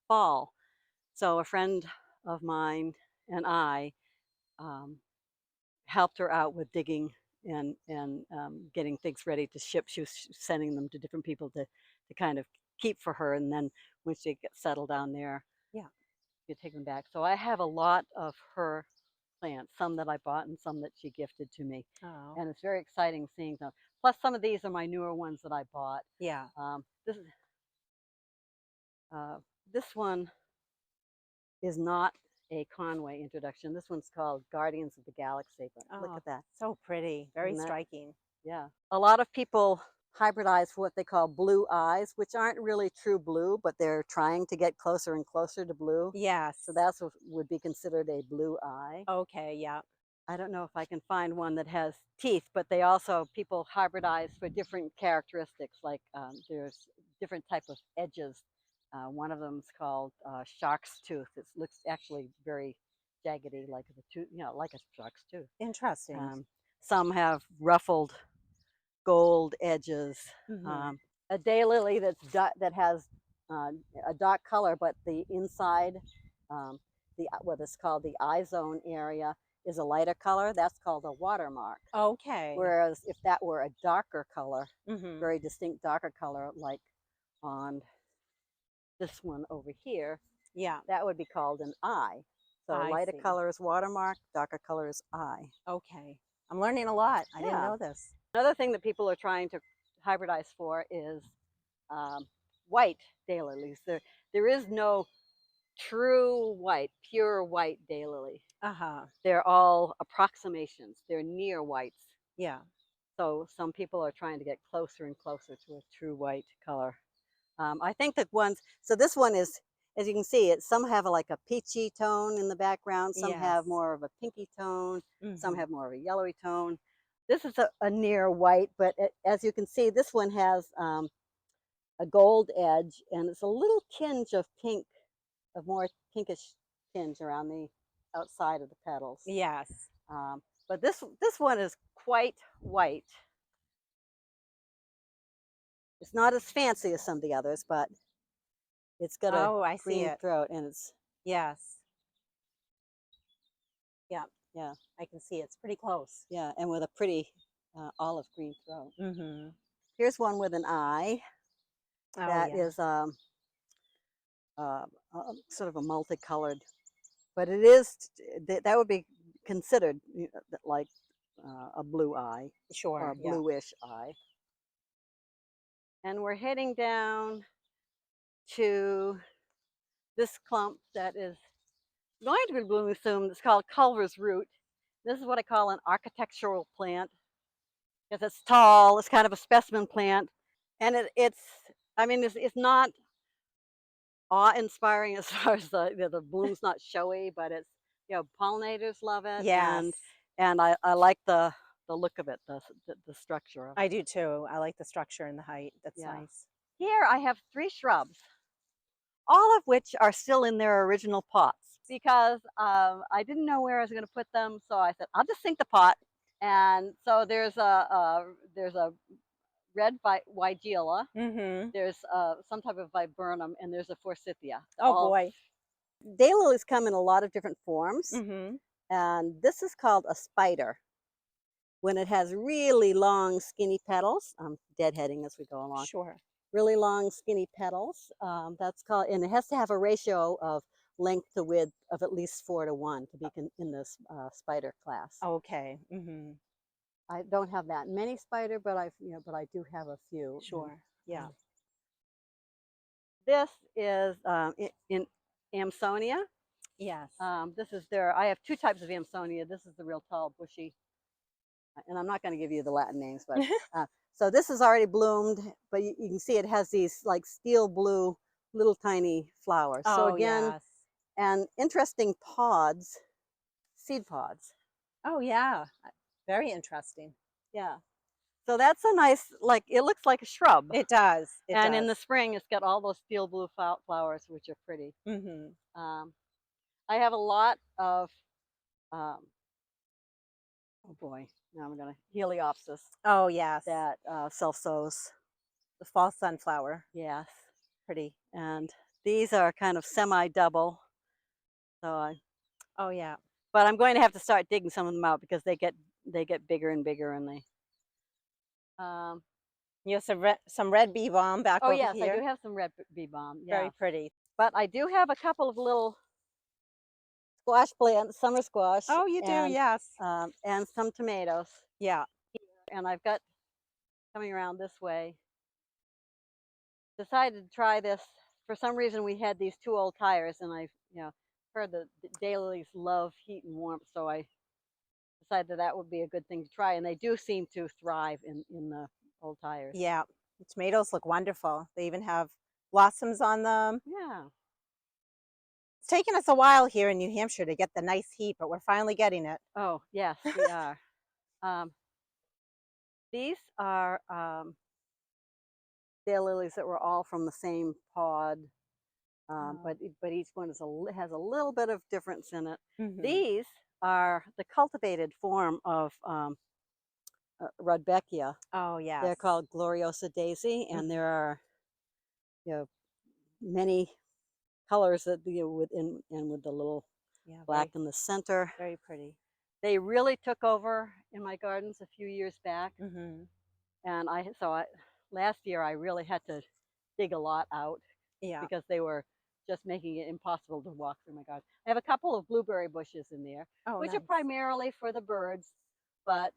fall. So a friend of mine and I um, helped her out with digging and getting things ready to ship. She was sending them to different people to kind of keep for her, and then once they get settled down there, Yeah. you take them back. So I have a lot of her plants, some that I bought and some that she gifted to me. Oh. And it's very exciting seeing them. Plus, some of these are my newer ones that I bought. Yeah. This is this one is not a Conway introduction. This one's called Guardians of the Galaxy. But look Oh, at that. so pretty. Very Isn't that? striking. Yeah. A lot of people hybridize for what they call blue eyes, which aren't really true blue, but they're trying to get closer and closer to blue. Yes. So that's what would be considered a blue eye. Okay, yeah. I don't know if I can find one that has teeth, but they also, people hybridize for different characteristics. Like there's different type of edges. One of them is called shark's tooth. It looks actually very jaggedy, like the tooth, like a shark's tooth. Interesting. Some have ruffled gold edges. Mhm. A daylily that has a dark color, but the inside, what is called the eye zone area, is a lighter color. That's called a watermark. Okay. Whereas if that were a darker color, Mhm. very distinct darker color, like on this one over here, Yeah. that would be called an eye. So I lighter see. color is watermark, darker color is eye. Okay. I'm learning a lot. I didn't Yeah. know this. Another thing that people are trying to hybridize for is white daylilies. There is no true white, pure white daylily. Uh-huh. They're all approximations. They're near whites. Yeah. So some people are trying to get closer and closer to a true white color. I think that so this one is, as you can see, some have like a peachy tone in the background. Some have Yes. more of a pinky tone. Some Mhm. have more of a yellowy tone. This is a near white, but as you can see, this one has a gold edge, and it's a little tinge of pink, of more pinkish tinge around the outside of the petals. Yes. But this one is quite white. It's not as fancy as some of the others, but it's got a Oh, I see green it. throat, and it's Yes. Yeah. yeah, I can see it. It's pretty close. yeah, and with a pretty olive green throat. Mhm. Here's one with an eye Oh, that yeah. is sort of a multicolored, but it is that would be considered like a blue eye or Sure. a Yeah. bluish eye. And we're heading down to this clump that is going to be blooming soon. It's called Culver's Root. This is what I call an architectural plant because it's tall. It's kind of a specimen plant, and I mean, it's not awe-inspiring as far as the bloom's not showy, but it's, pollinators love it, and Yes. I like the look of it, the structure of I it. do too. I like the structure and the height. That's Yeah. nice. Here I have 3 shrubs, all of which are still in their original pots because I didn't know where I was going to put them, so I said I'll just sink the pot. And so there's a red Weigela, Mhm. there's some type of viburnum, and there's a forsythia. Oh boy. Daylilies come in a lot of different forms, Mhm. and this is called a spider. When it has really long, skinny petals, I'm deadheading as we go along. Sure. Really long, skinny petals. That's called, and it has to have a ratio of length to width of at least 4 to 1 to be in this spider class. Okay. Mhm. I don't have that many spider, but I do have a few. Sure. Yeah. This is in Amsonia. Yes. I have 2 types of Amsonia. This is the real tall, bushy, and I'm not going to give you the Latin names, but so this is already bloomed, but you can see it has these like steel blue little tiny flowers. So Oh, again, yes. and interesting pods, seed pods. Oh, yeah. Very interesting. Yeah. So that's a nice, like, it looks like a shrub. It does. It And in does. the spring, it's got all those steel blue flowers, which are pretty. Mhm. Um, I have a lot of, um, oh boy, now I'm going to, Heliopsis Oh, yes. that self-sows. The fall sunflower. Yes. Pretty. And these are kind of semi-double. Oh, yeah. But I'm going to have to start digging some of them out because they get bigger and bigger, and um, You have some red bee balm back Oh over yes, I do here. have some red bee balm. Very Yes, pretty. but I do have a couple of little squash plants, summer squash, Oh, you do, yes. and some tomatoes. Yeah. And I've got coming around this way. Decided to try this. For some reason, we had these two old tires, and I heard that the daylilies love heat and warmth, so I decided that would be a good thing to try. And they do seem to thrive in the old tires. Yeah. The tomatoes look wonderful. They even have blossoms on them. Yeah. It's taken us a while here in New Hampshire to get the nice heat, but we're finally getting it. Oh yes, we are. Um, these are daylilies that were all from the same pod. Oh. But each one has a little bit of difference in it. Hmm. These are the cultivated form of Rudbeckia. Oh, They're yes. called Gloriosa daisy, and there are you know many colors that within and with the little Yeah, black in the center. very pretty. They really took over in my gardens a few years back, Hmm. and last year I really had to dig a lot out Yeah. because they were just making it impossible to walk through my garden. I have a couple of blueberry bushes in there, Oh, which are nice. primarily for the birds, but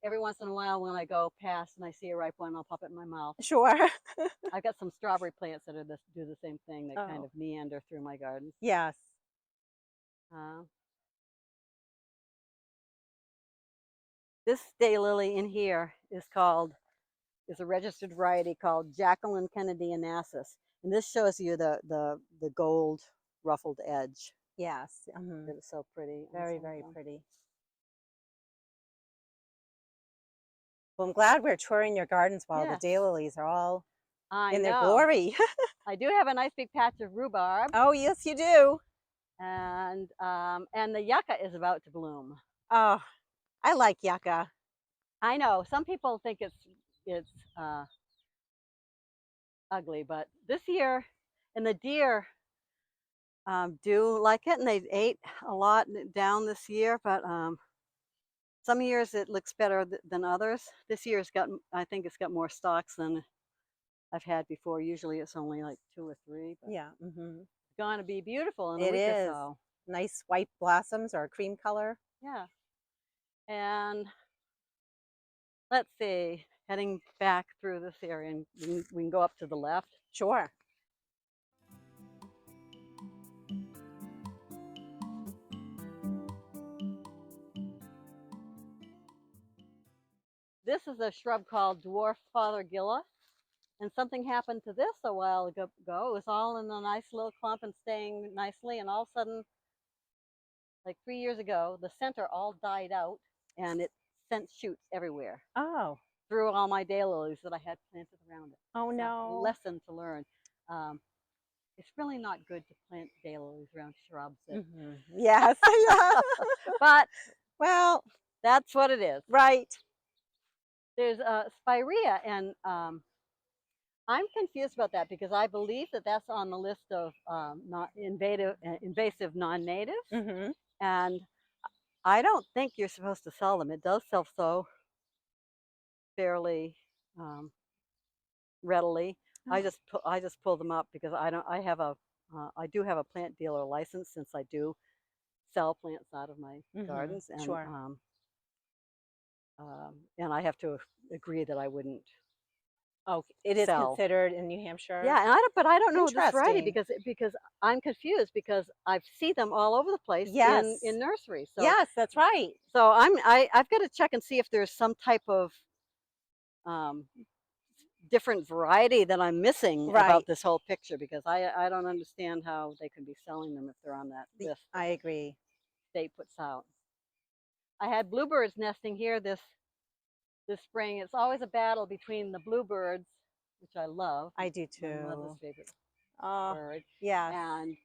every once in a while when I go past and I see a ripe one, I'll pop it in my mouth. Sure. I've got some strawberry plants that do the same thing. They kind Oh, of meander through my gardens. yes. Uh, this daylily in here is a registered variety called Jacqueline Kennedy Onassis, and this shows you the gold ruffled edge. Yes. Hmm. It is so pretty on Very, some of very them. pretty. Well, I'm glad we're touring your gardens while the Yes, daylilies are all I in their know. glory. I do have a nice big patch of rhubarb, Oh, yes, you do. and the yucca is about to bloom. Oh, I like yucca. I know some people think it's uh, ugly, but this year, and the deer do like it, and they ate a lot down this year. But some years it looks better than others. This year's I think it's got more stalks than I've had before. Usually it's only like 2 or 3. But Yeah. Hmm. it's gonna be beautiful in a It week or is. so. Nice white blossoms or a cream color. Yeah, and let's see. Heading back through this area, and we can go up to the left. Sure. This is a shrub called dwarf fothergilla, and something happened to this a while ago. It was all in a nice little clump and staying nicely, and all of a sudden, like 3 years ago, the center all died out, and it sent shoots everywhere Oh. through all my daylilies that I had planted around it. Oh, So, no. lesson to learn. Um, it's really not good to plant daylilies around shrubs, Yes. Yeah. but Well, that's what it is. right. There's spirea, and I'm confused about that because I believe that that's on the list of not invasive non-natives, Hmm. and I don't think you're supposed to sell them. It does sell so fairly um, readily. Oh. I just pull them up because I do have a plant dealer license since I do sell plants out of my gardens, Sure. and I have to agree that I wouldn't Oh, it is sell. considered in New Hampshire. Yeah, and but I don't know this variety Interesting. because I'm confused because I see them all over the place Yes. in nurseries. Yes, that's right. So I've got to check and see if there's some type of um, different variety that I'm missing about Right. this whole picture because I don't understand how they could be selling them if they're on that list that I the agree. state puts out. I had bluebirds nesting here this spring. It's always a battle between the bluebirds, which I love, I do my mother's too. favorite Oh, bird, yes. and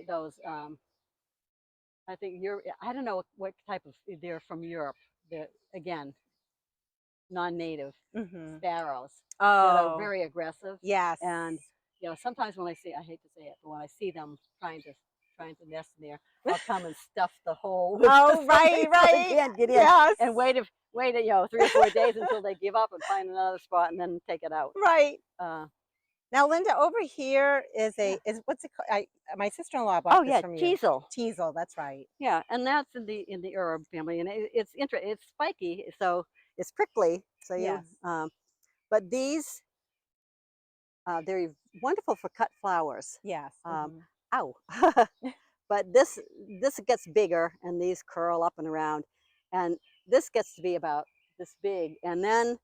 those I think I don't know what type of they're from Europe. They're again non-native Hmm. sparrows that are Oh, very aggressive, yes. and sometimes when I hate to say it, but when I see them trying to nest in there, I'll come and stuff the hole with Oh, something right, so they right. can't get in, Yes. and wait, 3 or 4 days until they give up and find another spot and then take it out. Right. Uh, Now, Linda, over here yeah. is what's it called? My sister-in-law Oh bought this yeah, from you. teasel. Teasel, that's right. Yeah, and that's in the herb family, and it's spiky, so it's prickly. So Yes. but these they're wonderful for cut flowers. Yes. Um, Ow! But this gets bigger, and these curl up and around, and this gets to be about this big, and then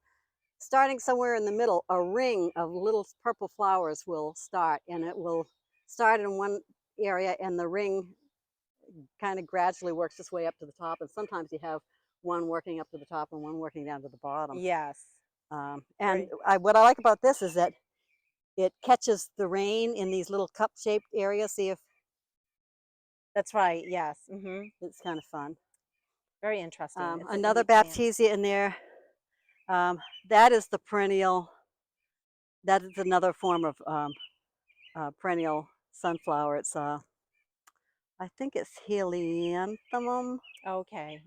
starting somewhere in the middle, a ring of little purple flowers will start, and it will start in one area, and the ring kind of gradually works its way up to the top. And sometimes you have one working up to the top and one working down to the bottom. Yes. And Very. what I like about this is that it catches the rain in these little cup-shaped areas. See if That's right. Yes. it's kind of fun. Very interesting. It's a Another neat plant. baptisia in there. That is the perennial. That is another form of perennial sunflower. It's I think it's helianthemum. Okay.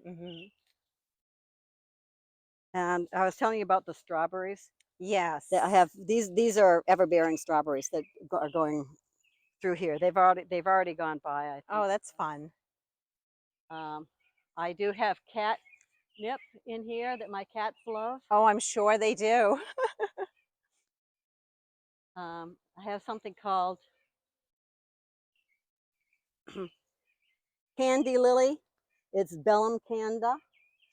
And I was telling you about the strawberries. That I Yes. have these are ever-bearing strawberries that are going through here. They've already gone by, I think. Oh, that's fun. I do have catnip in here that my cats love. Oh, I'm sure they do. I have something called candy lily. It's Bellum canda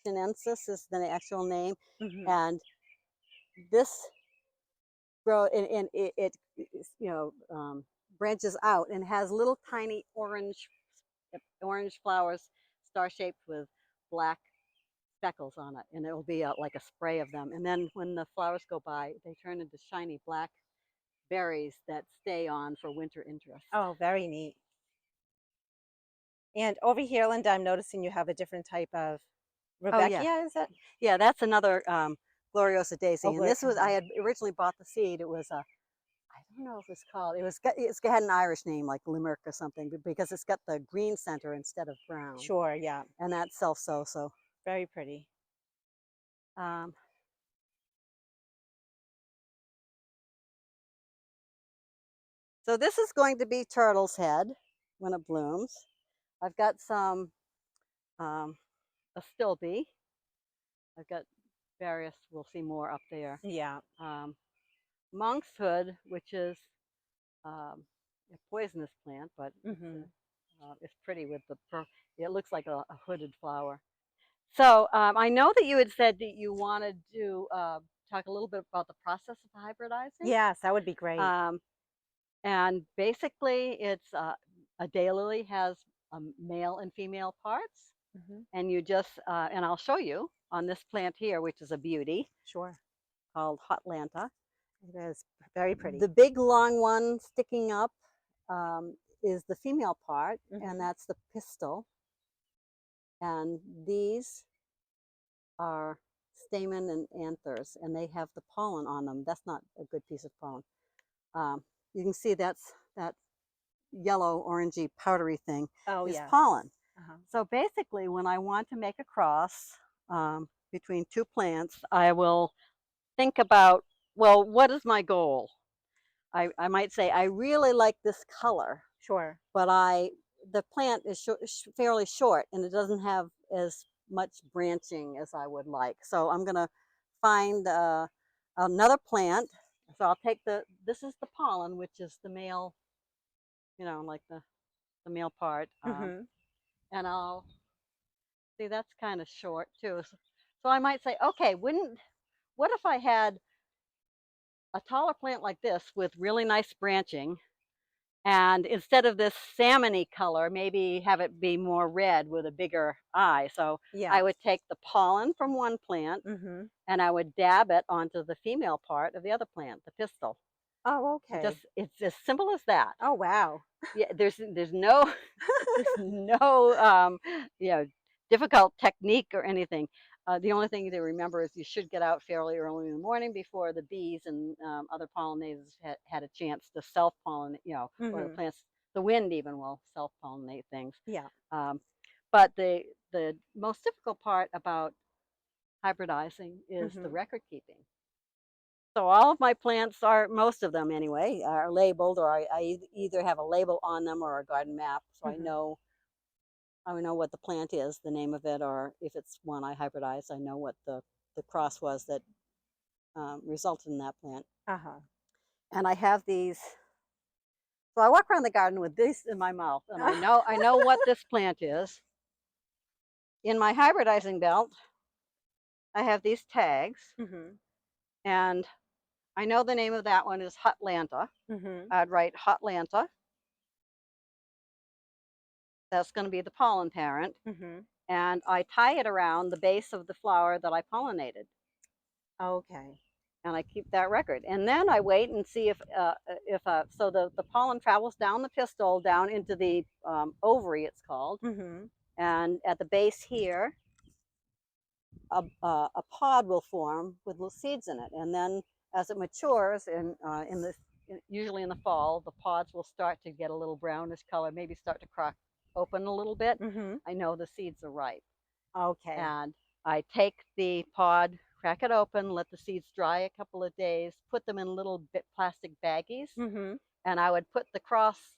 chinensis is the actual name, hmm and this grow and it branches out and has little tiny orange flowers, star shaped with black speckles on it, and it will be like a spray of them. And then when the flowers go by, they turn into shiny black berries that stay on for winter interest. Oh, very neat. And over here, Linda, I'm noticing you have a different type of Oh yeah, Rebecca, is it? yeah, that's another gloriosa Oh, daisy. And this was I had originally bought the seed. It was a I don't know if it's called. It's had an Irish name like Limerick or something, because it's got the green center instead of brown, Sure, yeah. and that's self sow. So Very pretty. um, so this is going to be turtle's head when it blooms. I've got some astilbe. I've got various. We'll see more up there. Yeah. Monkshood, which is a poisonous plant, but hmm it's pretty with it looks like a hooded flower. So I know that you had said that you wanted to talk a little bit about the process of hybridizing. Yes, that would be great. Um, and basically, it's a daylily has male and female parts, hmm and you just and I'll show you on this plant here, which is a beauty Sure. called Hotlanta. It is very pretty. The big long one sticking up is the female part, and hmm that's the pistil. And these are stamen and anthers, and they have the pollen on them. That's not a good piece of pollen. You can see that yellow, orangey, powdery thing Oh, is yes. pollen. Uh-huh. So basically, when I want to make a cross between two plants, I will think about, well, what is my goal? I might say, I really like this color, Sure. but the plant is fairly short and it doesn't have as much branching as I would like. So I'm going to find another plant. So I'll take this is the pollen, which is the male, like the male part. hmm And I'll see that's kind of short too. So I might say, okay, what if I had a taller plant like this with really nice branching, and instead of this salmony color, maybe have it be more red with a bigger eye. So I Yes. would take the pollen from one plant hmm and I would dab it onto the female part of the other plant, the pistil. Oh, okay. It's as simple as that. Oh, wow. Yeah, there's no there's no difficult technique or anything. The only thing to remember is you should get out fairly early in the morning before the bees and other pollinators had a chance to self pollinate, or the hmm plants, the wind even will self pollinate things. Yeah. Um, but the most difficult part about hybridizing is the Mhm. record keeping. So all of my plants are, most of them anyway, are labeled, or I either have a label on them or a garden map, so Mhm. I know what the plant is, the name of it, or if it's one I hybridized, I know what the cross was that resulted in that plant. Uh-huh. And I have these. So I walk around the garden with this in my mouth, and I know what this plant is. In my hybridizing belt, I have these tags, Mhm. and I know the name of that one is Hotlanta. Mhm. I'd write Hotlanta. That's going to be the pollen parent, Mhm. and I tie it around the base of the flower that I pollinated, Okay. and I keep that record. And then I wait and see if so the pollen travels down the pistil down into the ovary, it's called, Mhm. and at the base here, a pod will form with little seeds in it, and then as it matures, usually in the fall, the pods will start to get a little brownish color, maybe start to crack open a little bit. Mhm. I know the seeds are ripe, Okay. and I take the pod, crack it open, let the seeds dry a couple of days, put them in little plastic baggies, Mhm. and I would put the cross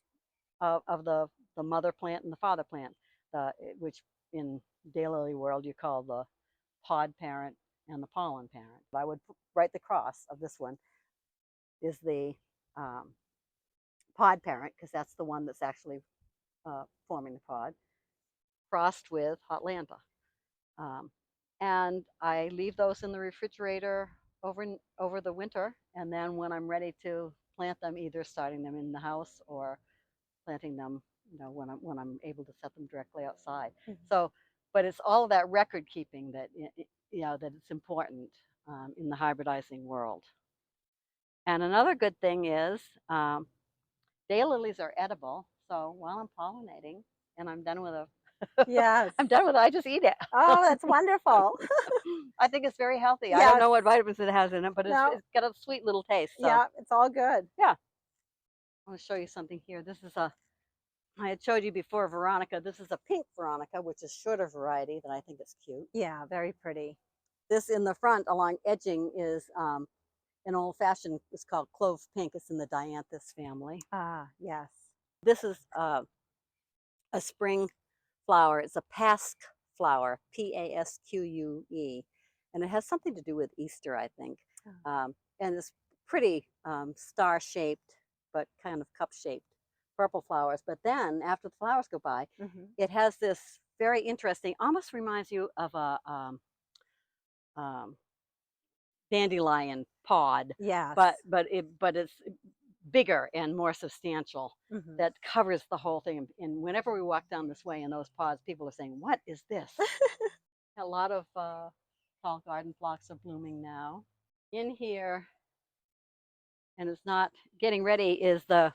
of the mother plant and the father plant, which in daylily world you call the pod parent and the pollen parent. I would write the cross of this one is the um, pod parent, because that's the one that's actually forming the pod, crossed with Hotlanta. Um, and I leave those in the refrigerator over the winter, and then when I'm ready to plant them, either starting them in the house or planting them, when I'm able to set them directly outside. Mhm. So, but it's all that record keeping that that it's important in the hybridizing world. And another good thing is daylilies are edible. So while I'm pollinating and I'm done with Yes. I'm done with it, I just eat it. Oh, that's wonderful. I think it's very healthy. I don't Yes. know what vitamins it has in it, but No. it's got a sweet little taste. So Yeah, it's all good. yeah, I want to show you something here. I had showed you before Veronica. This is a pink Veronica, which is shorter variety that I think is cute. Yeah, very pretty. This in the front along edging is an old fashioned, it's called clove pink. It's in the dianthus family. Ah, yes. This is a spring flower. It's a pasque flower, Pasque, and it has something to do with Easter, I think. Oh. And it's pretty star shaped, but kind of cup shaped purple flowers. But then after the flowers go by, Mhm. it has this very interesting, almost reminds you of a um, dandelion pod, Yes. but it's bigger and more substantial, Mhm. that covers the whole thing. And whenever we walk down this way in those pods, people are saying, "What is this?" A lot of tall garden phlox are blooming now. In here, and it's not getting ready, is the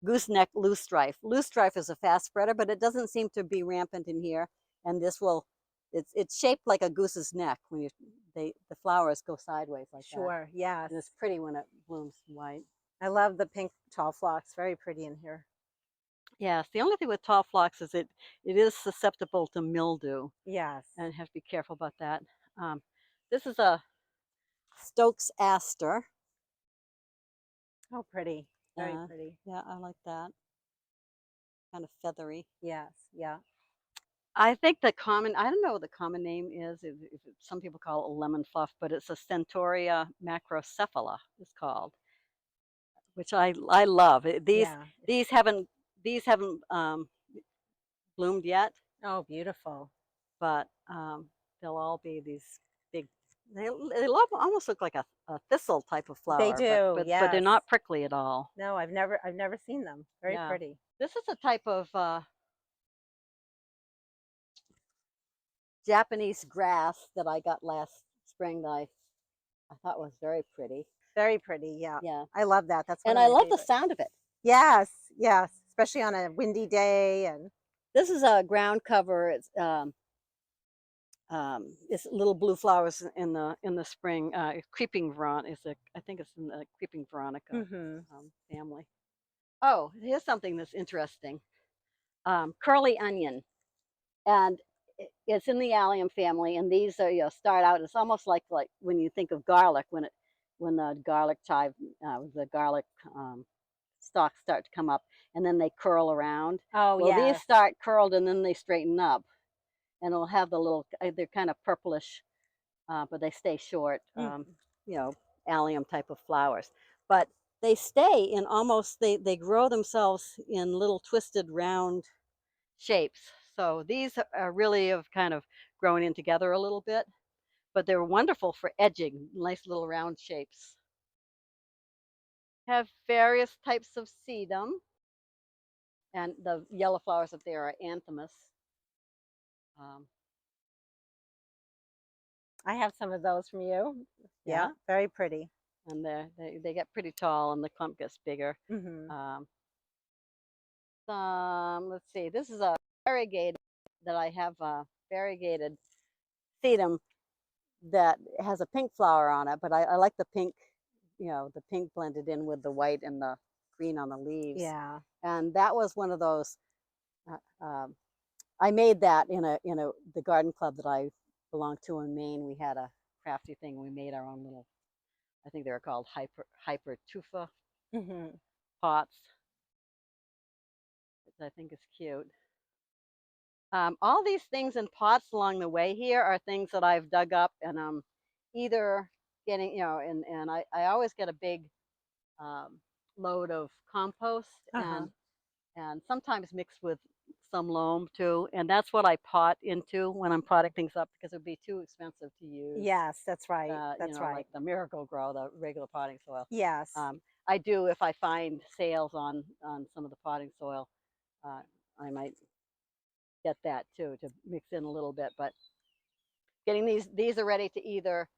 gooseneck loosestrife. Loosestrife is a fast spreader, but it doesn't seem to be rampant in here. And this will, it's shaped like a goose's neck when the flowers go sideways like that. Sure. Yes. And it's pretty when it blooms white. I love the pink tall phlox. Very pretty in here. Yes, the only thing with tall phlox is it is susceptible to mildew, Yes. and have to be careful about that. This is a Stokes aster. Oh, pretty. Very Uh, pretty. yeah, I like that. Kind of feathery. Yes. Yeah. I think I don't know what the common name is. Some people call it lemon fluff, but it's a Centaurea macrocephala, it's called, which I love. Yeah. These haven't bloomed yet, Oh, beautiful. but they'll all be these big. They almost look like a thistle type of They flower, do. but they're Yes. not prickly at all. No, I've never seen them. Very Yeah, pretty. this is a type of Japanese grass that I got last spring that I thought was very pretty. Very pretty. Yeah. Yeah, I love that. That's one and of I my love the favorites. sound of it. Yes. Yes. Especially on a windy day and This is a ground cover. It's little blue flowers in the spring. Creeping Veronica is I think it's in the Creeping Veronica mhm. family. Oh, here's something that's interesting. Curly onion, and it's in the allium family, and these are, start out. It's almost like when you think of garlic, when the garlic the garlic stalks start to come up, and then they curl around. Oh, Well, these yes. start curled and then they straighten up, and it'll have the little. They're kind of purplish, but they stay short. Mhm. You know, allium type of flowers, but they stay in almost. They grow themselves in little twisted round shapes. So these are really have kind of grown in together a little bit, but they're wonderful for edging, nice little round shapes. Have various types of sedum, and the yellow flowers up there are anthemus. Um, I have some of those from you. Yeah, yeah, very pretty. and they get pretty tall, and the clump gets bigger. Mhm. Um, let's see, this is a variegated that I have variegated sedum that has a pink flower on it, but I like the pink, the pink blended in with the white and the green on the leaves. Yeah. And that was one of those. I made that in a the garden club that I belonged to in Maine. We had a crafty thing. We made our own little. I think they were called hyper tufa Mhm. pots, which I think is cute. All these things in pots along the way here are things that I've dug up, and either getting, and I always get a big um, load of compost, Uh-huh. and sometimes mixed with some loam too. And that's what I pot into when I'm potting things up, because it would be too expensive to use, Yes, that's right. That's like right. the Miracle Grow, the regular potting soil. Yes. I do, if I find sales on some of the potting soil, uh, I might get that too to mix in a little bit. But getting these are ready to either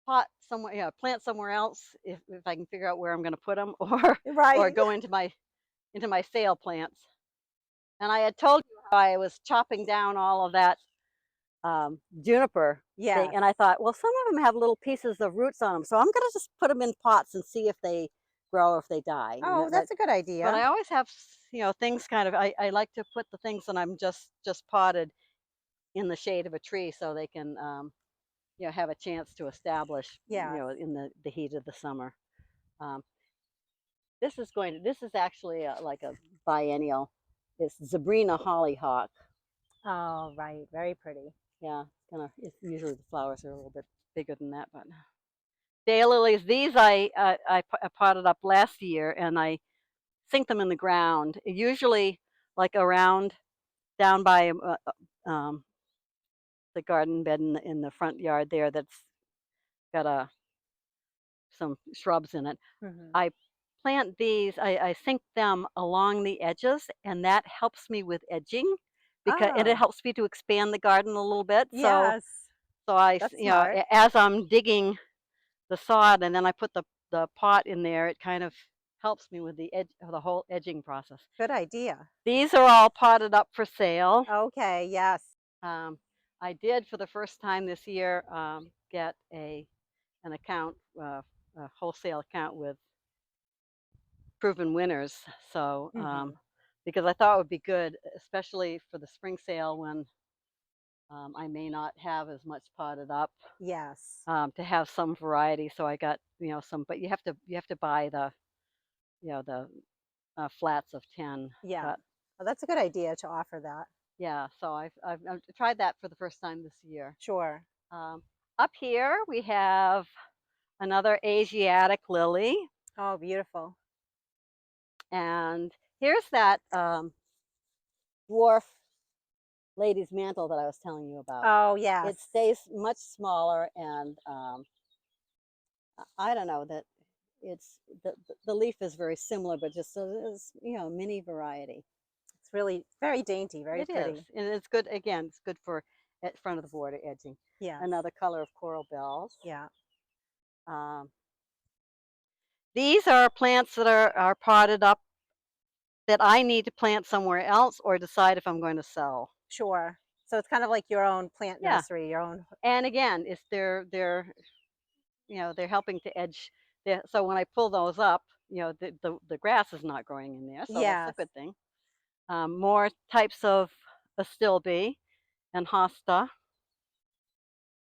pot somewhere, plant somewhere else if I can figure out where I'm going to put them, or Right. go into my sale plants. And I had told you how I was chopping down all of that juniper thing, Yes. and I thought, well, some of them have little pieces of roots on them, so I'm going to just put them in pots and see if they grow or if they die. And Oh, that's a good but idea. I always have, things kind of. I like to put the things that I'm just potted in the shade of a tree so they can, have a chance to establish, Yes. in the heat of the summer. Um, this is actually like a biennial. It's Zabrina hollyhock. Oh, right. Very pretty. Yeah, it's usually the flowers are a little bit bigger than that, but daylilies. These I potted up last year, and I sink them in the ground. Usually, like around down by the garden bed in the front yard there. That's got some shrubs in it. Mhm. I plant these. I sink them along the edges, and that helps me with edging, and it Oh, helps me to expand the garden a little bit. So yes. so That's smart. as I'm digging the sod, and then I put the pot in there, it kind of helps me with the whole edging process. Good idea. These are all potted up for sale. Okay, yes. Um, I did, for the first time this year, get an account, a wholesale account with proven winners. So Mhm. because I thought it would be good, especially for the spring sale, when I may not have as much potted up, Yes. to have some variety. So I got, some, but you have to buy the flats of 10. Yeah. But Well, that's a good idea to offer that. yeah, so I've tried that for the first time this year. Sure. Um, Up here we have another Asiatic lily, Oh, beautiful. and here's that dwarf lady's mantle that I was telling you about. Oh, It yes. stays much smaller, and I don't know that it's the leaf is very similar, but just mini variety. It's really very dainty, very It is, pretty. and it's good. Again, it's good for at front of the border edging. Yes. Another color of coral bells. Yeah. Um, these are plants that are potted up that I need to plant somewhere else or decide if I'm going to sell. Sure. So it's kind of like your own plant Yeah, nursery, your own. and again, it's they're helping to edge. So when I pull those up, the grass is not growing in there, so that's a Yes. good thing. More types of astilbe, and hosta.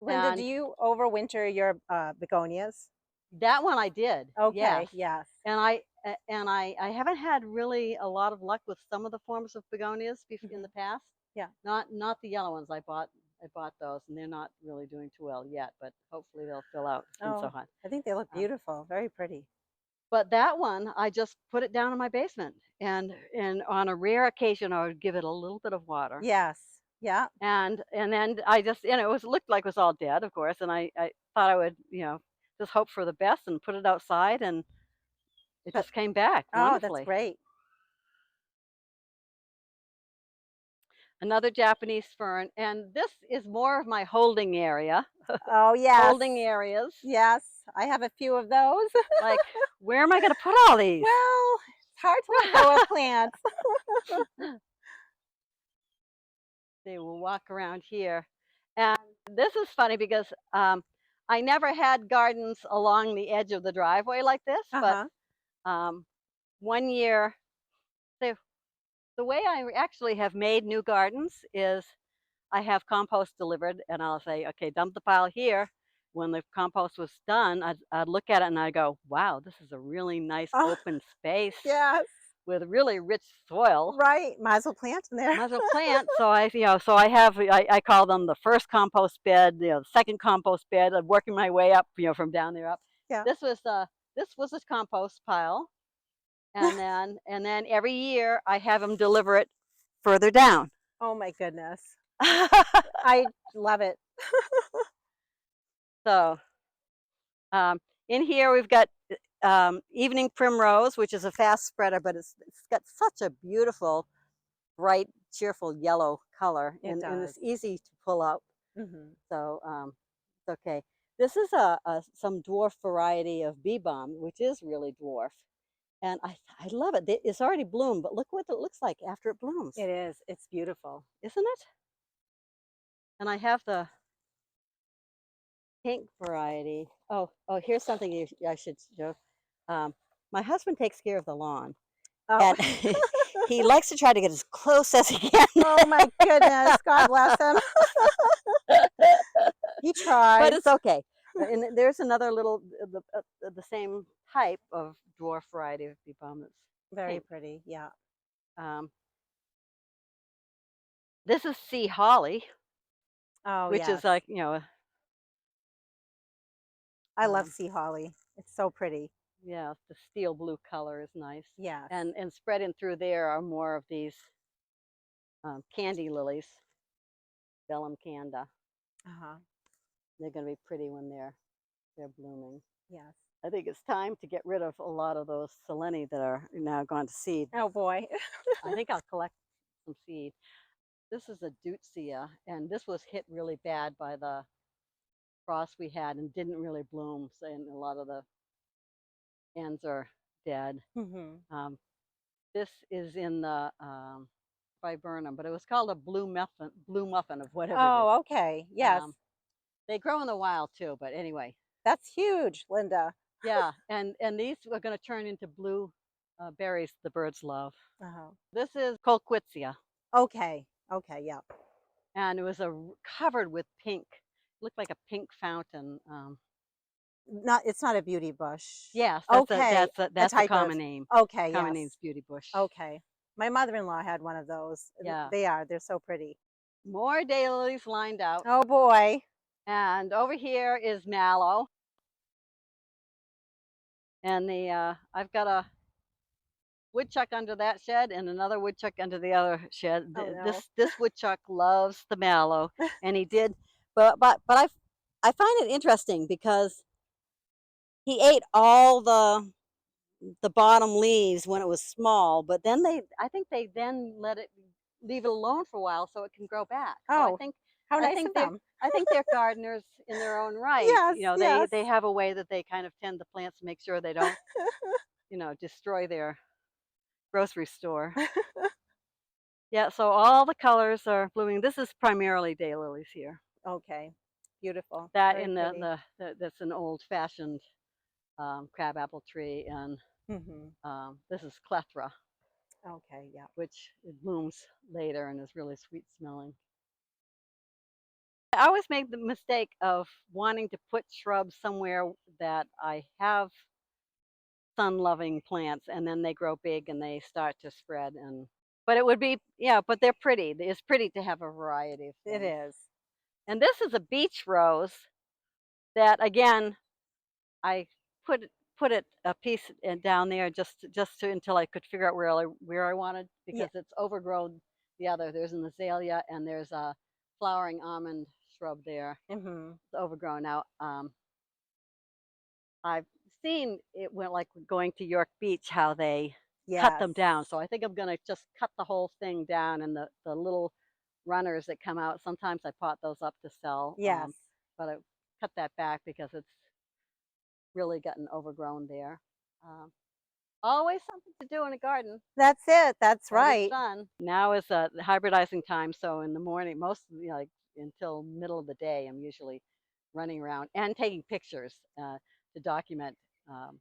Linda, do And you overwinter your begonias? that one I did, Okay, yes. yes. And I haven't had really a lot of luck with some of the forms of begonias in Hmm. the past. Yeah. Not the yellow ones. I bought those, and they're not really doing too well yet. But hopefully they'll fill out. It's been so Oh, hot. I think they look Um, beautiful. Very pretty. but that one, I just put it down in my basement, and on a rare occasion, I would give it a little bit of water, Yes. Yeah. and then I just, it was looked like it was all dead, of course, and I thought I would, just hope for the best and put it outside, and it But just came back oh, that's wonderfully. great. Another Japanese fern, and this is more of my holding area, Oh, yes. holding areas. Yes. I have a few of those. Like, where am I going to put all these? Well, it's hard to let go of plants. They will walk around here. And this is funny because I never had gardens along the edge of the driveway like this, but Uh-huh. um, one year, the, the way I actually have made new gardens is I have compost delivered, and I'll say, okay, dump the pile here. When the compost was done, I'd look at it and I'd go, wow, this is a really nice Oh, open space yes. with really rich soil. Right. Might as well plant in there. Might as well plant. So so I have, I call them the first compost bed, the second compost bed. I'm working my way up, from down there up. Yeah. This was a compost pile, and then every year I have them deliver it further down. Oh my goodness. I love it. So in here we've got evening primrose, which is a fast spreader, but it's got such a beautiful, bright, cheerful yellow color, It and does. it's easy to pull out. Hmm. So it's okay. This is some dwarf variety of bee balm, which is really dwarf, and I love it. It's already bloomed, but look what it looks like after it blooms, It is. It's beautiful. isn't it? And I have the pink variety. Oh, here's something I should show. Um, my husband takes care of the lawn, Oh, and he likes to try to get as close as he can. oh my goodness. God bless him. He But tries. it's okay. And there's another little the same type of dwarf variety of bee balm that's Very pink. pretty. Yeah. Um, this is sea holly, Oh, which is yes. like I love um, sea holly. It's so pretty. yeah, the steel blue color is nice, Yes. and spreading through there are more of these candy lilies, vellum canda. Uh-huh. They're going to be pretty when they're blooming. Yes. I think it's time to get rid of a lot of those selene that are now gone to seed. Oh boy. I think I'll collect some seed. This is a deutzia, and this was hit really bad by the frost we had and didn't really bloom. So, and a lot of the ends are dead. Hmm. Um, this is in the viburnum, but it was called a blue muffin of whatever it is. Oh, okay. Yes. They grow in the wild too, but anyway, That's huge, Linda. yeah. And these are going to turn into blue berries the birds love. Uh-huh. This is colquitzia, Okay. Okay. Yeah. and it was covered with pink. It looked like a pink fountain. It's not a beauty bush. Yes, Okay. A that's the type of. common name. Okay. Common name's Yes. beauty bush. Okay. My mother-in-law had one of those. Yeah. They're so pretty. More daylilies lined out. Oh boy. And over here is mallow. And I've got a woodchuck under that shed and another woodchuck under the other shed. Oh no. This woodchuck loves the mallow, and he did. But I find it interesting because he ate all the bottom leaves when it was small, but then I think they then leave it alone for a while so it can grow back. So Oh, how I nice think of them. they're gardeners in their own right. Yes. Yes. They have a way that they kind of tend the plants to make sure they don't, destroy their grocery store. Yeah, so all the colors are blooming. This is primarily daylilies here. Okay. Beautiful. That Very in pretty. that's an old-fashioned crabapple tree, and Hmm. this is clethra, Okay. Yeah. which it blooms later and is really sweet smelling. I always make the mistake of wanting to put shrubs somewhere that I have sun-loving plants, and then they grow big and they start to spread. And but it would be, yeah, but they're pretty. It's pretty to have a variety of It things. is. And this is a beach rose that, again, I put it a piece down there just to until I could figure out where I wanted, Yeah. because it's overgrown the other. There's an azalea and there's a flowering almond shrub there. Mhm. It's overgrown now. I've seen it when, like, going to York Beach, how they cut Yes. them down. So I think I'm gonna just cut the whole thing down, and the little runners that come out. Sometimes I pot those up to sell, Yes. but I cut that back because it's really gotten overgrown there. Um, Always something to do in a garden. That's it. That's Gotta be right. fun. Now is the hybridizing time, so in the morning, most like until middle of the day, I'm usually running around and taking pictures to document um,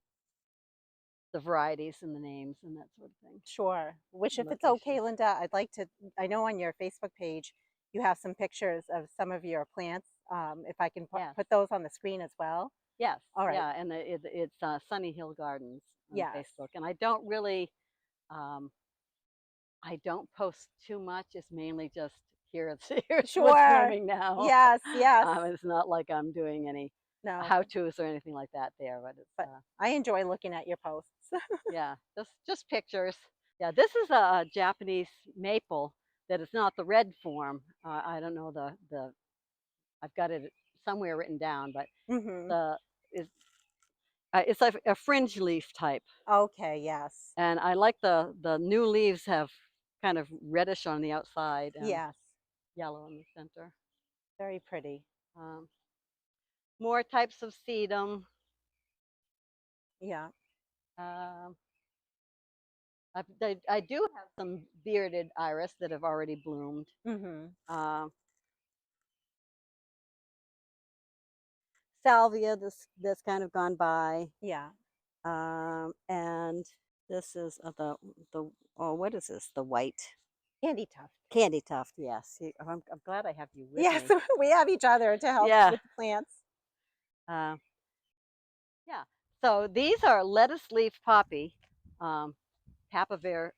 the varieties and the names and that sort of thing, Sure. Which, and if it's okay, locations. Linda, I'd like to. I know on your Facebook page you have some pictures of some of your plants. If I can Yes, put those on the screen as well. yes, All right. yeah, and it's Sunny Hill Gardens on Yes. Facebook, and I don't really, um, I don't post too much. It's mainly just here's what's Sure. blooming now. Yes. Yes. It's not like I'm doing any No. how tos or anything like that there, but it's But I enjoy looking at your posts. yeah, just pictures. Yeah, this is a Japanese maple that is not the red form. I don't know the I've got it somewhere written down, but Mhm. the is it's like a fringe leaf type, Okay. Yes. and I like the new leaves have kind of reddish on the outside and Yes. yellow in the center. Very pretty. Um, More types of sedum. Yeah. Um, I do have some bearded iris that have already bloomed. Mhm. Um, Salvia that's kind of gone by. Yeah. And this is the oh, what is this? The white Candy tuft. candy tuft. Yes, I'm glad I have you with Yes, me. we have each other to help Yeah, with the plants. uh, yeah. So these are lettuce leaf poppy, um, Papaver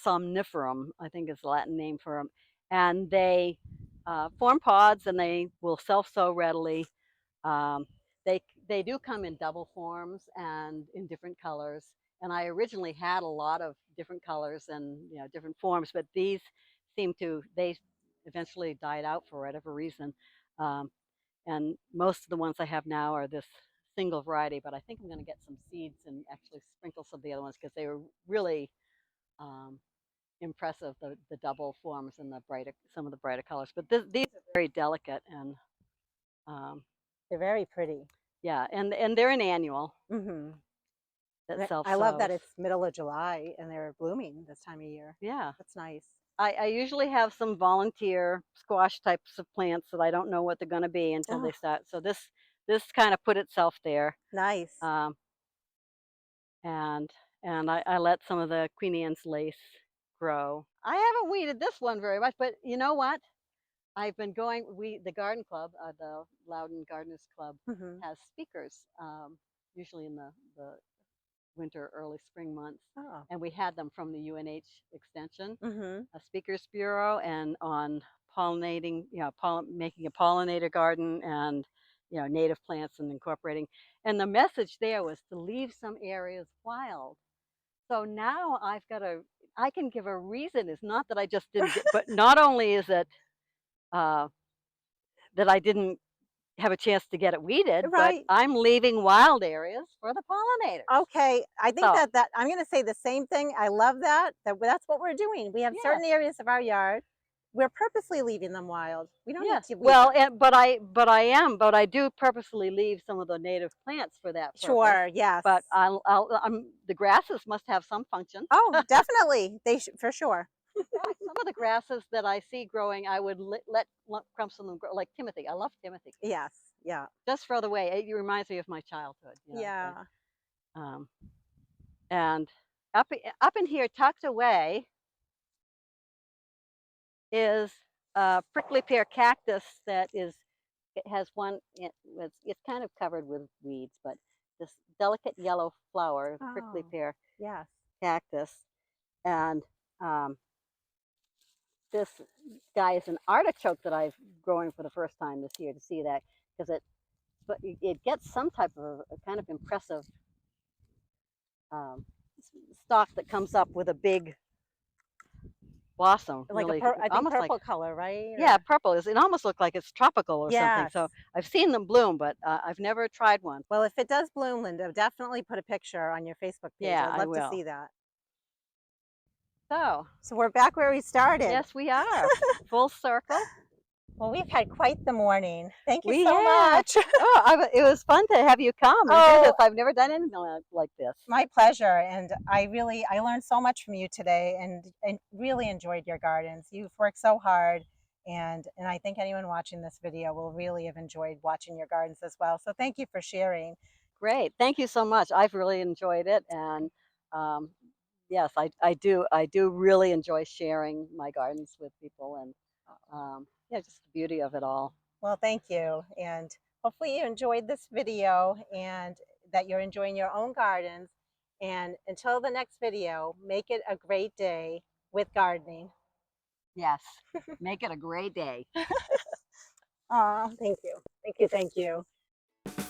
somniferum, I think is the Latin name for them, and they form pods and they will self sow readily. Um, they do come in double forms and in different colors. And I originally had a lot of different colors and different forms, but these they eventually died out for whatever reason. Um, and most of the ones I have now are this single variety, but I think I'm going to get some seeds and actually sprinkle some of the other ones because they were really um, impressive, the double forms and some of the brighter colors. But these are very delicate and um, They're very pretty. yeah, and they're an annual Mhm. that self I love that sows. it's middle of July and they're blooming this time of year. Yeah. That's nice. I usually have some volunteer squash types of plants that I don't know what they're going to be until Oh, they start. So this kind of put itself there, nice. um, and I let some of the Queen Anne's lace grow. I haven't weeded this one very much, but you know what? I've been going. The garden club, the Loudon Gardeners Club, Mhm. has speakers usually in the winter, early spring months. Oh. And we had them from the UNH Extension, Mhm. a Speakers Bureau, and on pollinating, making a pollinator garden and native plants and incorporating. And the message there was to leave some areas wild. So now I can give a reason. It's not that I just didn't get, but not only is it uh, that I didn't have a chance to get it weeded, but Right. I'm leaving wild areas for the pollinators. Okay. I think So that I'm going to say the same thing. I love that. That's what we're doing. We have yeah, certain areas of our yard. We're purposely leaving them wild. We don't yeah. need to weed Well, them. but I do purposely leave some of the native plants for that purpose. Sure. Yes. But the grasses must have some function. Oh, definitely. They should for sure. In fact, some of the grasses that I see growing, I would let clumps of them grow, like Timothy. I love Timothy Yes. Yeah. just for the way it reminds me of my childhood. Yeah. Um, and up in here, tucked away, is prickly pear cactus that is, it has one, it's kind of covered with weeds, but this delicate yellow flower, prickly Oh, pear yes. cactus. And um, this guy is an artichoke that I've growing for the first time this year to see that, because but it gets some type of a kind of impressive um, stalk that comes up with a big blossom, Like a really I think almost like, purple color, right? yeah, Or purple is, it almost looks like it's tropical or something. yes. So I've seen them bloom, but I've never tried one. Well, if it does bloom, Linda, definitely put a picture on your Facebook page. Yeah, I'd I love to will. see that. So So we're back where we started. yes, we are full circle. Well, we've had quite the morning. Thank you We so have. much. Oh, it was fun to have you come and do this. Oh, I've never done anything like this. my pleasure. And I learned so much from you today and really enjoyed your gardens. You've worked so hard. And I think anyone watching this video will really have enjoyed watching your gardens as well. So thank you for sharing. Great. Thank you so much. I've really enjoyed it. And um, yes, I do really enjoy sharing my gardens with people, and yeah, just the beauty of it all. Well, thank you. And hopefully you enjoyed this video and that you're enjoying your own gardens. And until the next video, make it a great day with gardening. Yes. Make it a great day. Oh, thank you. Thank you. Thank you.